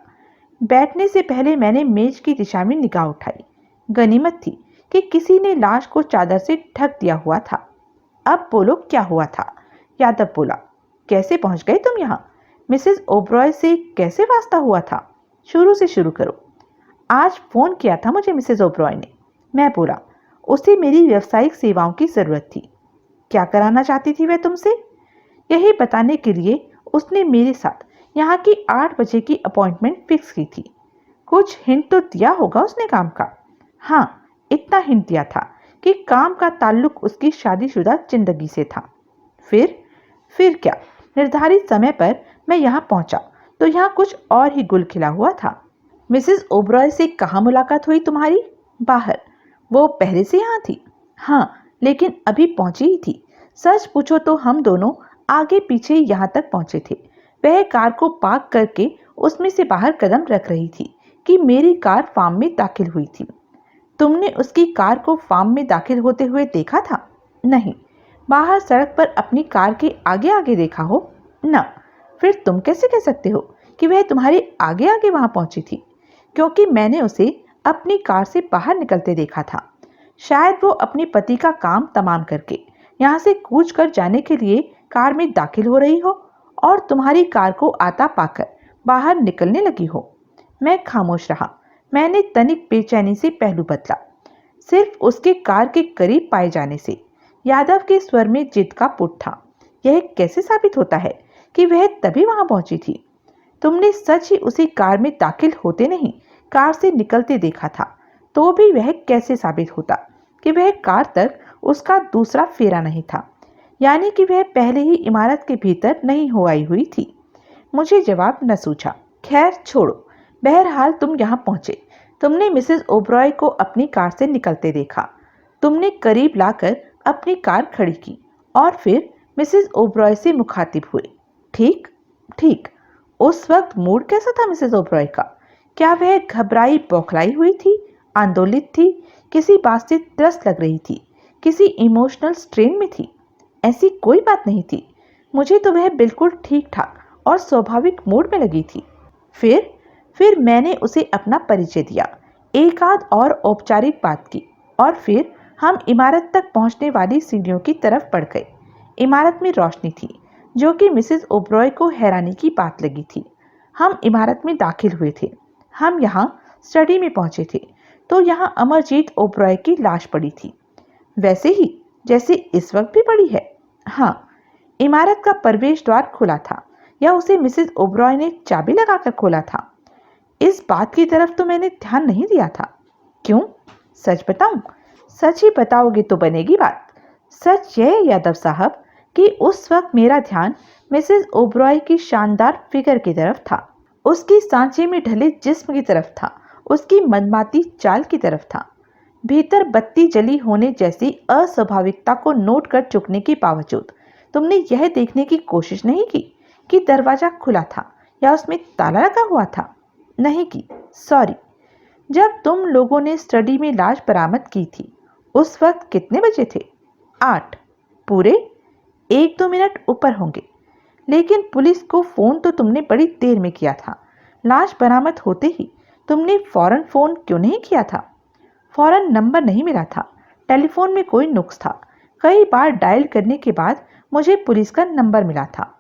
बैठने से पहले मैंने मेज की दिशा में निगाह उठाई। गनीमत थी कि किसी ने लाश को चादर से ढक दिया हुआ था। अब बोलो क्या हुआ था? यादव बोला। कैसे पहुंच गए तुम यहाँ? मिसेस ओबरॉय से कैसे वास्ता हुआ था? शुरू से शुरू करो। आज फोन किया था मुझे मिसेस ओबरॉय ने। मैं बोला। उसे मेरी व्यावसायिक सेवाओं की जरूरत थी। क्या कराना चाहती थी वह तुमसे? यही बताने के लिए उसने मेरे साथ यहाँ की 8 बजे की अपॉइंटमेंट फिक्स की थी। कुछ हिंट तो दिया होगा उसने काम का? हाँ, इतना हिंट दिया था कि काम का ताल्लुक उसकी शादीशुदा जिंदगी से था। फिर क्या? निर्धारित समय पर मैं यहाँ पहुंचा तो यहाँ कुछ और ही गुल खिला हुआ था। मिसेस ओबरॉय से कहाँ मुलाकात हुई तुम्हारी? बाहर। वो पहले से यहाँ थी? हाँ, लेकिन अभी पहुंची ही थी। सच पूछो तो हम दोनों आगे पीछे यहाँ तक पहुंचे थे। वह कार को पार्क करके उसमें से बाहर कदम रख रही थी कि मेरी कार फार्म में दाखिल हुई थी। तुमने उसकी कार को फार्म में दाखिल होते हुए देखा था? नहीं। बाहर सड़क पर अपनी कार के आगे आगे देखा हो? न। फिर तुम कैसे कह सकते हो कि वह तुम्हारे आगे आगे वहां पहुंची थी? क्योंकि मैंने उसे अपनी कार से बाहर निकलते देखा था। शायद वो अपने पति का काम तमाम करके यहाँ से कूच कर जाने के लिए कार में दाखिल हो रही हो और तुम्हारी कार को आता पाकर बाहर निकलने लगी हो। मैं खामोश रहा। मैंने तनिक बेचैनी से पहलू बदला। सिर्फ उसके कार के करीब पाए जाने से यादव के स्वर में जिद का पुट था। यह कैसे साबित होता है कि वह तभी वहां पहुंची थी? तुमने सच ही उसी कार में दाखिल होते नहीं, कार से निकलते देखा था। तो भी वह कैसे साबित होता कि वह कार तक उसका दूसरा फेरा नहीं था, यानी कि वह पहले ही इमारत के भीतर नहीं हो आई हुई थी? मुझे जवाब न सूझा। खैर छोड़ो, बहरहाल तुम यहाँ पहुंचे। तुमने मिसेस ओब्रॉय को अपनी कार से निकलते देखा। तुमने करीब लाकर अपनी कार खड़ी की और फिर मिसेस ओब्रॉय से मुखातिब हुए। ठीक ठीक। उस वक्त मूड कैसा था मिसेस ओब्रॉय का? क्या वह घबराई बौखलाई हुई थी, आंदोलित थी, किसी बात से त्रस्त लग रही थी, किसी इमोशनल स्ट्रेन में थी? ऐसी कोई बात नहीं थी। मुझे तो वह बिल्कुल ठीक ठाक और स्वाभाविक मूड में लगी थी। फिर मैंने उसे अपना परिचय दिया, एक आध और औपचारिक बात की और फिर हम इमारत तक पहुंचने वाली सीढ़ियों की तरफ बढ़ गए। इमारत में रोशनी थी, जो कि मिसेस ओब्रॉय को हैरानी की बात लगी थी। हम इमारत में दाखिल हुए थे। हम यहाँ स्टडी में पहुंचे थे तो यहाँ अमरजीत ओब्रॉय की लाश पड़ी थी, वैसे ही जैसे इस वक्त भी पड़ी है। हाँ, इमारत का प्रवेश द्वार खुला था या उसे मिसेस ओब्रॉय ने चाबी लगाकर खोला था? इस बात की तरफ तो मैंने ध्यान नहीं दिया था। क्यों? सच बताऊं? सच ही बताओगे तो बनेगी बात। सच यह यादव साहब कि उस वक्त मेरा ध्यान मिसेस ओब्रॉय की शानदार फिगर की तरफ था, उसकी सांचे में ढले जिस्म की तरफ था, उसकी मनमाती चाल की तरफ था। भीतर बत्ती जली होने जैसी अस्वाभाविकता को नोट कर चुकने के बावजूद तुमने यह देखने की कोशिश नहीं की कि दरवाजा खुला था या उसमें ताला लगा हुआ था? नहीं की। सॉरी। जब तुम लोगों ने स्टडी में लाश बरामद की थी उस वक्त कितने बजे थे? 8 पूरे। 1-2 मिनट ऊपर होंगे। लेकिन पुलिस को फोन तो तुमने बड़ी देर में किया था। लाश बरामद होते ही तुमने फौरन फोन क्यों नहीं किया था? फौरन नंबर नहीं मिला था। टेलीफोन में कोई नुक्स था। कई बार डायल करने के बाद मुझे पुलिस का नंबर मिला था।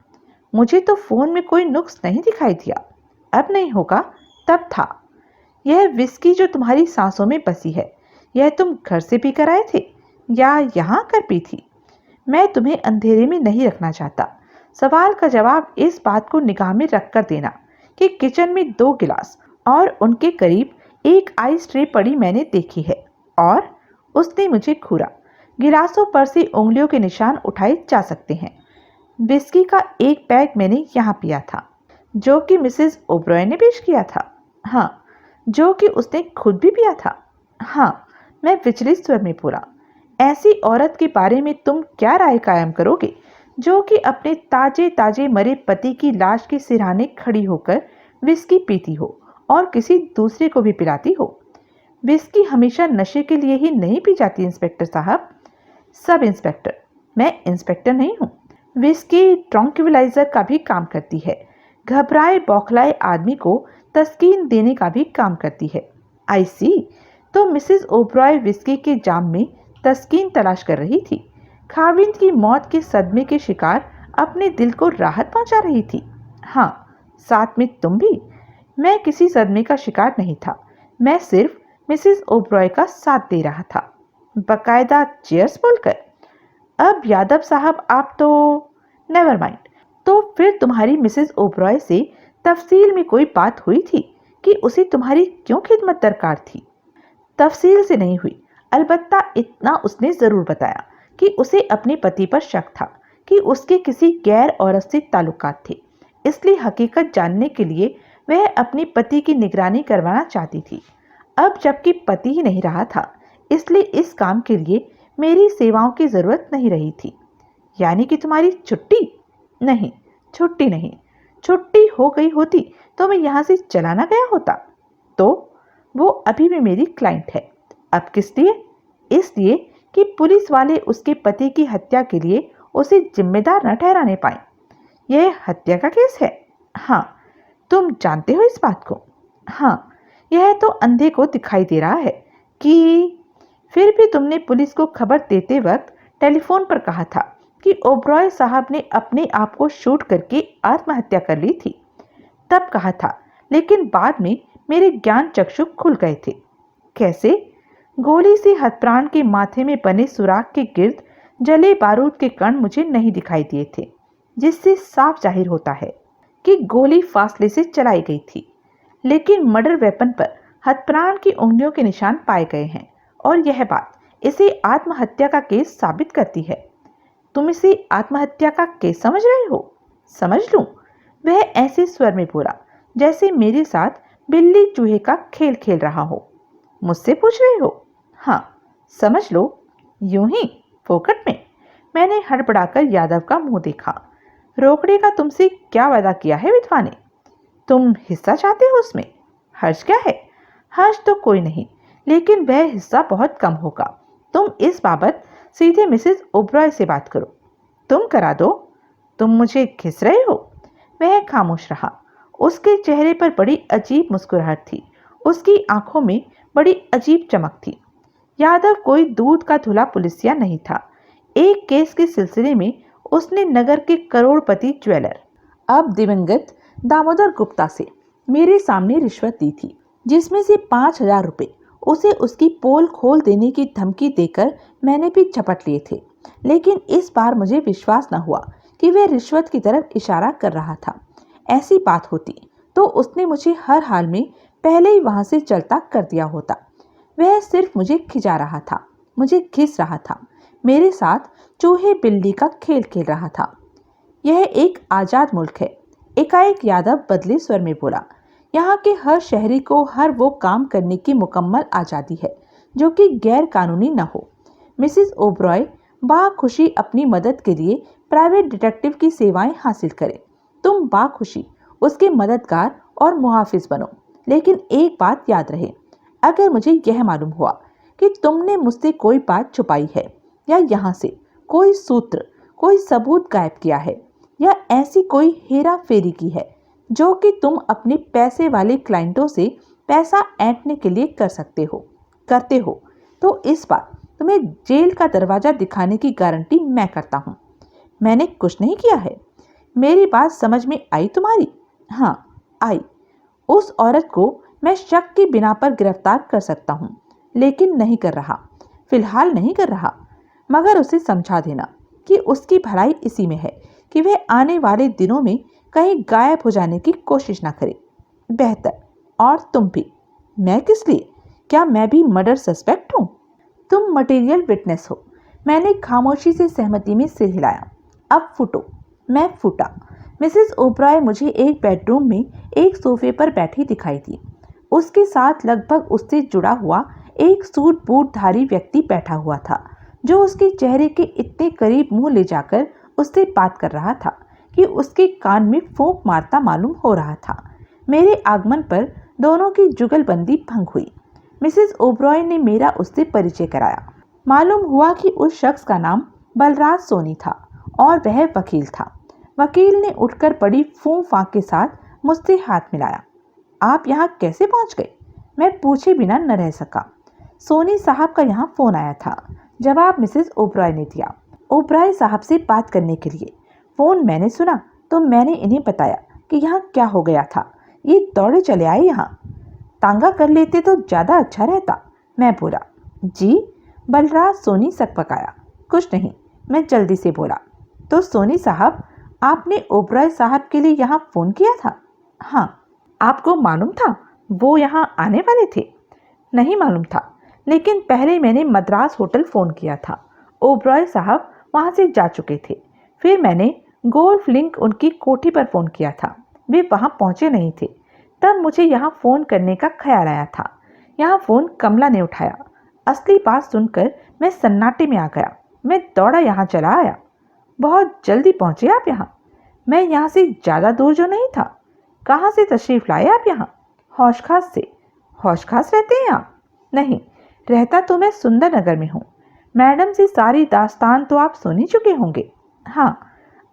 मुझे तो फोन में कोई नुक्स नहीं दिखाई दिया। अब नहीं होगा, तब था। यह विस्की जो तुम्हारी सांसों में बसी है, यह तुम घर से पी कर आए थे या यहाँ कर पी थी? मैं तुम्हें अंधेरे में नहीं रखना चाहता। सवाल का जवाब इस बात को निगाह में रखकर देना कि किचन में 2 गिलास और उनके करीब एक आइस ट्रे पड़ी मैंने देखी है। और उसने मुझे घूरा। गिलासों पर से उंगलियों के निशान उठाए जा सकते हैं। विस्की का एक पैक मैंने यहाँ पिया था, जो कि मिसेस ओब्रॉय ने पेश किया था। हाँ, जो कि उसने खुद भी पिया था। हाँ, मैं विचलित स्वर में बोला। ऐसी औरत के बारे में तुम क्या राय कायम करोगे जो कि अपने ताजे ताजे मरे पति की लाश के सिरहाने खड़ी होकर विस्की पीती हो और किसी दूसरे को भी पिलाती हो? विस्की हमेशा नशे के लिए ही नहीं पी जाती इंस्पेक्टर साहब। सब इंस्पेक्टर, मैं इंस्पेक्टर नहीं हूँ। विस्की ट्रंक्विलाइजर का भी काम करती है। घबराए बौखलाए आदमी को तस्कीन देने का भी काम करती है। आई सी। तो मिसेस ओब्रॉय विस्की के जाम में तस्कीन तलाश कर रही थी। खाविंद की मौत के सदमे के शिकार अपने दिल को राहत पहुंचा रही थी। हाँ, साथ में तुम भी। मैं किसी सदमे का शिकार नहीं था। मैं सिर्फ मिसेस ओब्रॉय का साथ दे रहा था, बकायदा चीयर्स बोलकर। अब यादव साहब आप तो नेवर माइंड। तो फिर तुम्हारी मिसेस ओब्रॉय से तफसील में कोई बात हुई थी कि उसे तुम्हारी क्यों खिदमत दरकार थी? तफसील से नहीं हुई, अलबत्ता इतना उसने जरूर बताया कि उसे अपने पति पर शक था कि उसके किसी गैर औरत से ताल्लुकात थे। इसलिए हकीकत जानने के लिए वह अपने पति की निगरानी करवाना चाहती थी। अब जबकि पति ही नहीं रहा था, इसलिए इस काम के लिए मेरी सेवाओं की जरूरत नहीं रही थी। यानी कि तुम्हारी छुट्टी? नहीं, छुट्टी नहीं। छुट्टी हो गई होती तो मैं यहाँ से चला ना गया होता। तो वो अभी भी मेरी क्लाइंट है। अब किस लिए? इसलिए कि पुलिस वाले उसके पति की हत्या के लिए उसे जिम्मेदार न ठहराने पाए। यह हत्या का केस है। हाँ, तुम जानते हो इस बात को? हाँ, यह तो अंधे को दिखाई दे रहा है कि फिर भी तुमने पुलिस को खबर देते वक्त टेलीफोन पर कहा था कि ओब्रॉय साहब ने अपने आप को शूट करके आत्महत्या कर ली थी। तब कहा था, लेकिन बाद में मेरे ज्ञान चक्षु खुल गए थे। कैसे? गोली से हतप्राण के माथे में बने सुराख के गिर्द जले बारूद के कण मुझे नहीं दिखाई दिए थे, जिससे साफ जाहिर होता है कि गोली फासले से चलाई गई थी। लेकिन मर्डर वेपन पर हतप्राण की उंगलियों के निशान पाए गए हैं और यह बात इसे आत्महत्या का केस साबित करती है। तुम इसे आत्महत्या का केस समझ रहे हो? समझ लूं? वह ऐसे स्वर में बोला जैसे मेरे साथ बिल्ली चूहे का खेल खेल रहा हो। मुझसे पूछ रहे हो? हाँ, समझ लो। यूं ही फोकट में? मैंने हड़बड़ाकर यादव का मुंह देखा। रोकड़े का तुमसे क्या वादा किया है विधवा ने? तुम हिस्सा चाहते हो उसमें? हर्ष क्या है? हर्ष तो कोई नहीं, लेकिन वह हिस्सा बहुत कम होगा। तुम इस बाबत सीधे मिसेस ओबरॉय से बात करो। तुम करा दो। तुम मुझे खिस रहे हो? वह खामोश रहा। उसके चेहरे पर बड़ी अजीब मुस्कुराहट थी। उसकी आंखों में बड़ी अजीब चमक थी। यादव कोई दूध का धुला पुलिसिया नहीं था। एक केस के सिलसिले में उसने नगर के करोड़पति ज्वेलर अब दिवंगत दामोदर गुप्ता से मेरे सामने रिश्वत दी थी, जिसमें से 5,000 रुपये उसे उसकी पोल खोल देने की धमकी देकर मैंने भी झपट लिए थे। लेकिन इस बार मुझे विश्वास न हुआ कि वह रिश्वत की तरफ इशारा कर रहा था। ऐसी बात होती तो उसने मुझे हर हाल में पहले ही वहां से चलता कर दिया होता। वह सिर्फ मुझे खिंचा रहा था, मुझे घिस रहा था, मेरे साथ चूहे बिल्ली का खेल खेल रहा था। यह एक आजाद मुल्क है, एकाएक यादव बदले स्वर में बोला। यहाँ के हर शहरी को हर वो काम करने की मुकम्मल आज़ादी है जो कि गैर कानूनी न हो। मिसेस ओबरॉय बाखुशी अपनी मदद के लिए प्राइवेट डिटेक्टिव की सेवाएं हासिल करे। तुम बाखुशी उसके मददगार और मुहाफिज बनो। लेकिन एक बात याद रहे, अगर मुझे यह मालूम हुआ कि तुमने मुझसे कोई बात छुपाई है या यहाँ से कोई सूत्र, कोई सबूत गायब किया है या ऐसी कोई हेरा फेरी की है जो कि तुम अपने पैसे वाले क्लाइंटों से पैसा ऐंठने के लिए करते हो, तो इस बार तुम्हें जेल का दरवाजा दिखाने की गारंटी मैं करता हूँ। मैंने कुछ नहीं किया है। मेरी बात समझ में आई तुम्हारी? हाँ, आई। उस औरत को मैं शक की बिना पर गिरफ्तार कर सकता हूँ, लेकिन नहीं कर रहा, फिलहाल नहीं कर रहा। मगर उसे समझा देना कि उसकी भलाई इसी में है कि वह आने वाले दिनों में कहीं गायब हो जाने की कोशिश ना करे। बेहतर। और तुम भी। मैं किस लिए? क्या मैं भी मर्डर सस्पेक्ट हूँ? तुम मटेरियल विटनेस हो। मैंने खामोशी से सहमति में सिर हिलाया। अब फूटो। मैं फूटा। मिसेस ओबरॉय मुझे एक बेडरूम में एक सोफे पर बैठी दिखाई दी। उसके साथ लगभग उससे जुड़ा हुआ एक सूट बूटधारी व्यक्ति बैठा हुआ था, जो उसके चेहरे के इतने करीब मुंह ले जाकर उससे बात कर रहा था कि उसके कान में फूंक मारता मालूम हो रहा था। मेरे आगमन पर दोनों की जुगलबंदी भंग हुई। मिसेस ओबरॉय ने मेरा उससे परिचय कराया। मालूम हुआ कि उस शख्स का नाम बलराज सोनी था और वह वकील था। वकील ने उठकर बड़ी फूं फांक के साथ मुझसे हाथ मिलाया। आप यहाँ कैसे पहुँच गए? मैं पूछे बिना न रह सका। सोनी साहब का यहाँ फोन आया था, जवाब मिसेस ओबरॉय ने दिया। ओबरॉय साहब से बात करने के लिए। फोन मैंने सुना तो मैंने इन्हें बताया कि यहाँ क्या हो गया था। ये दौड़े चले आए यहाँ। तांगा कर लेते तो ज़्यादा अच्छा रहता, मैं बोला। जी? बलराज सोनी सकपकाया। कुछ नहीं, मैं जल्दी से बोला। तो सोनी साहब, आपने ओबरॉय साहब के लिए यहाँ फ़ोन किया था? हाँ। आपको मालूम था वो यहाँ आने वाले थे? नहीं मालूम था, लेकिन पहले मैंने मद्रास होटल फ़ोन किया था। ओबरॉय साहब वहाँ से जा चुके थे। फिर मैंने गोल्फ लिंक उनकी कोठी पर फ़ोन किया था, वे वहाँ पहुँचे नहीं थे। तब मुझे यहाँ फ़ोन करने का ख्याल आया था। यहाँ फ़ोन कमला ने उठाया। असली बात सुनकर मैं सन्नाटे में आ गया। मैं दौड़ा यहाँ चला आया। बहुत जल्दी पहुँचे आप यहाँ? मैं यहाँ से ज़्यादा दूर जो नहीं था। कहाँ से तशरीफ़ लाए आप यहाँ? हौशखास से। हौशखास रहते हैं आप? नहीं, रहता तो मैं सुंदर नगर में हूँ। मैडम से सारी दास्तान तो आप सुन ही चुके होंगे। हाँ,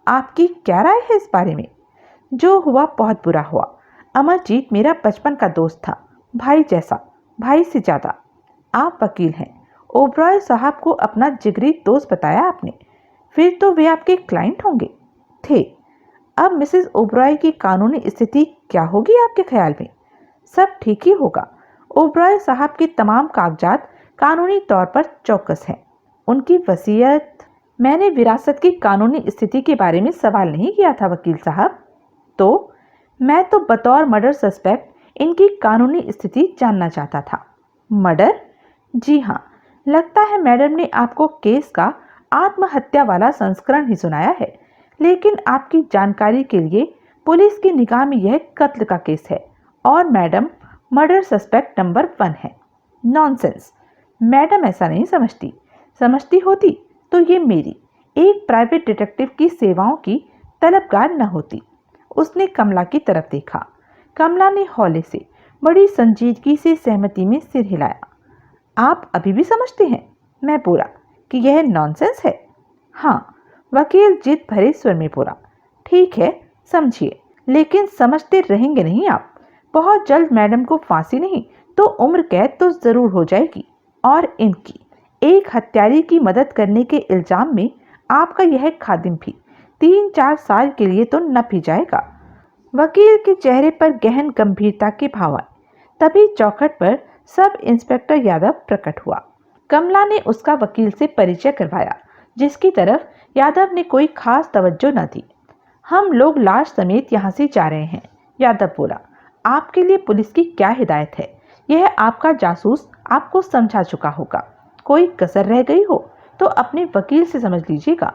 आपकी क्या राय है इस बारे में? जो हुआ बहुत बुरा हुआ। अमरजीत मेरा बचपन का दोस्त था, भाई जैसा, भाई से ज़्यादा। आप वकील हैं, ओबरॉय साहब को अपना जिगरी दोस्त बताया आपने, फिर तो वे आपके क्लाइंट होंगे। थे। अब मिसेस ओबरॉय की कानूनी स्थिति क्या होगी आपके ख्याल में? सब ठीक ही होगा। ओबरॉय साहब के तमाम कागजात कानूनी तौर पर चौकस हैं। उनकी वसीयत। मैंने विरासत की कानूनी स्थिति के बारे में सवाल नहीं किया था वकील साहब। तो मैं तो बतौर मर्डर सस्पेक्ट इनकी कानूनी स्थिति जानना चाहता था। मर्डर? जी हाँ, लगता है मैडम ने आपको केस का आत्महत्या वाला संस्करण ही सुनाया है, लेकिन आपकी जानकारी के लिए पुलिस की निगाह में यह कत्ल का केस है और मैडम मर्डर सस्पेक्ट नंबर 1 है। नॉनसेंस, मैडम ऐसा नहीं समझती। समझती होती तो ये मेरी एक प्राइवेट डिटेक्टिव की सेवाओं की तलबगार न होती। उसने कमला की तरफ देखा। कमला ने हौले से बड़ी संजीदगी से सहमति में सिर हिलाया। आप अभी भी समझते हैं? मैं बोला कि यह नॉनसेंस है। हाँ, वकील जिद भरे स्वर में बोला। ठीक है, समझिए, लेकिन समझते रहेंगे नहीं आप। बहुत जल्द मैडम को फांसी नहीं तो उम्र कैद तो जरूर हो जाएगी, और इनकी एक हत्यारे की मदद करने के इल्जाम में आपका यह खादिम भी 3-4 साल के लिए तो नप ही जाएगा। वकील के चेहरे पर गहन गंभीरता के भाव आए। तभी चौखट पर सब इंस्पेक्टर यादव प्रकट हुआ। कमला ने उसका वकील से परिचय करवाया, जिसकी तरफ यादव ने कोई खास तवज्जो न दी। हम लोग लाश समेत यहाँ से जा रहे हैं, यादव बोला। आपके लिए पुलिस की क्या हिदायत है, यह आपका जासूस आपको समझा चुका होगा। कोई कसर रह गई हो तो अपने वकील से समझ लीजिएगा।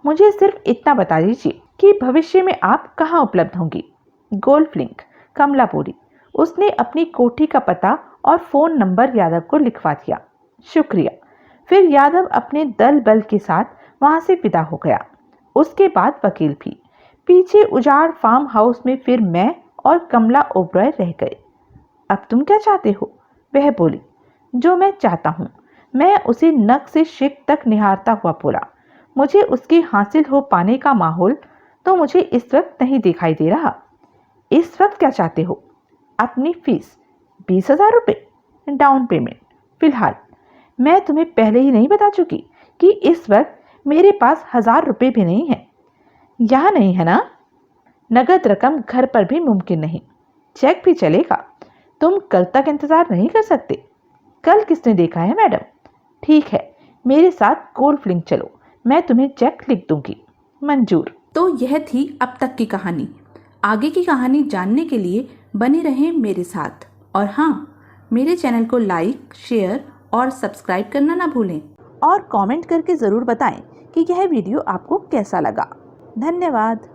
मुझे सिर्फ इतना बता दीजिए कि भविष्य में आप कहाँ उपलब्ध होंगी। गोल्फ लिंक, कमला बोली। उसने अपनी कोठी का पता और फोन नंबर यादव को लिखवा दिया। शुक्रिया। फिर यादव अपने दल बल के साथ वहां से विदा हो गया। उसके बाद वकील भी। पीछे उजाड़ फार्म हाउस में फिर मैं और कमला ओबरॉय रह गए। अब तुम क्या चाहते हो? वह बोली। जो मैं चाहता हूँ। मैं उसे नक से शिक तक निहारता हुआ बोला। मुझे उसके हासिल हो पाने का माहौल तो मुझे इस वक्त नहीं दिखाई दे रहा। इस वक्त क्या चाहते हो? अपनी फीस 20,000 रुपये डाउन पेमेंट। फिलहाल मैं तुम्हें पहले ही नहीं बता चुकी कि इस वक्त मेरे पास 1,000 रुपये भी नहीं है। यहाँ नहीं है ना? नगद रकम घर पर भी मुमकिन नहीं। चेक भी चलेगा। तुम कल तक इंतजार नहीं कर सकते? कल किसने देखा है मैडम? ठीक है, मेरे साथ गोल्फ लिंक चलो, मैं तुम्हें चेक लिख दूंगी। मंजूर। तो यह थी अब तक की कहानी। आगे की कहानी जानने के लिए बने रहें मेरे साथ। और हाँ, मेरे चैनल को लाइक, शेयर और सब्सक्राइब करना ना भूलें। और कमेंट करके ज़रूर बताएं कि यह वीडियो आपको कैसा लगा। धन्यवाद।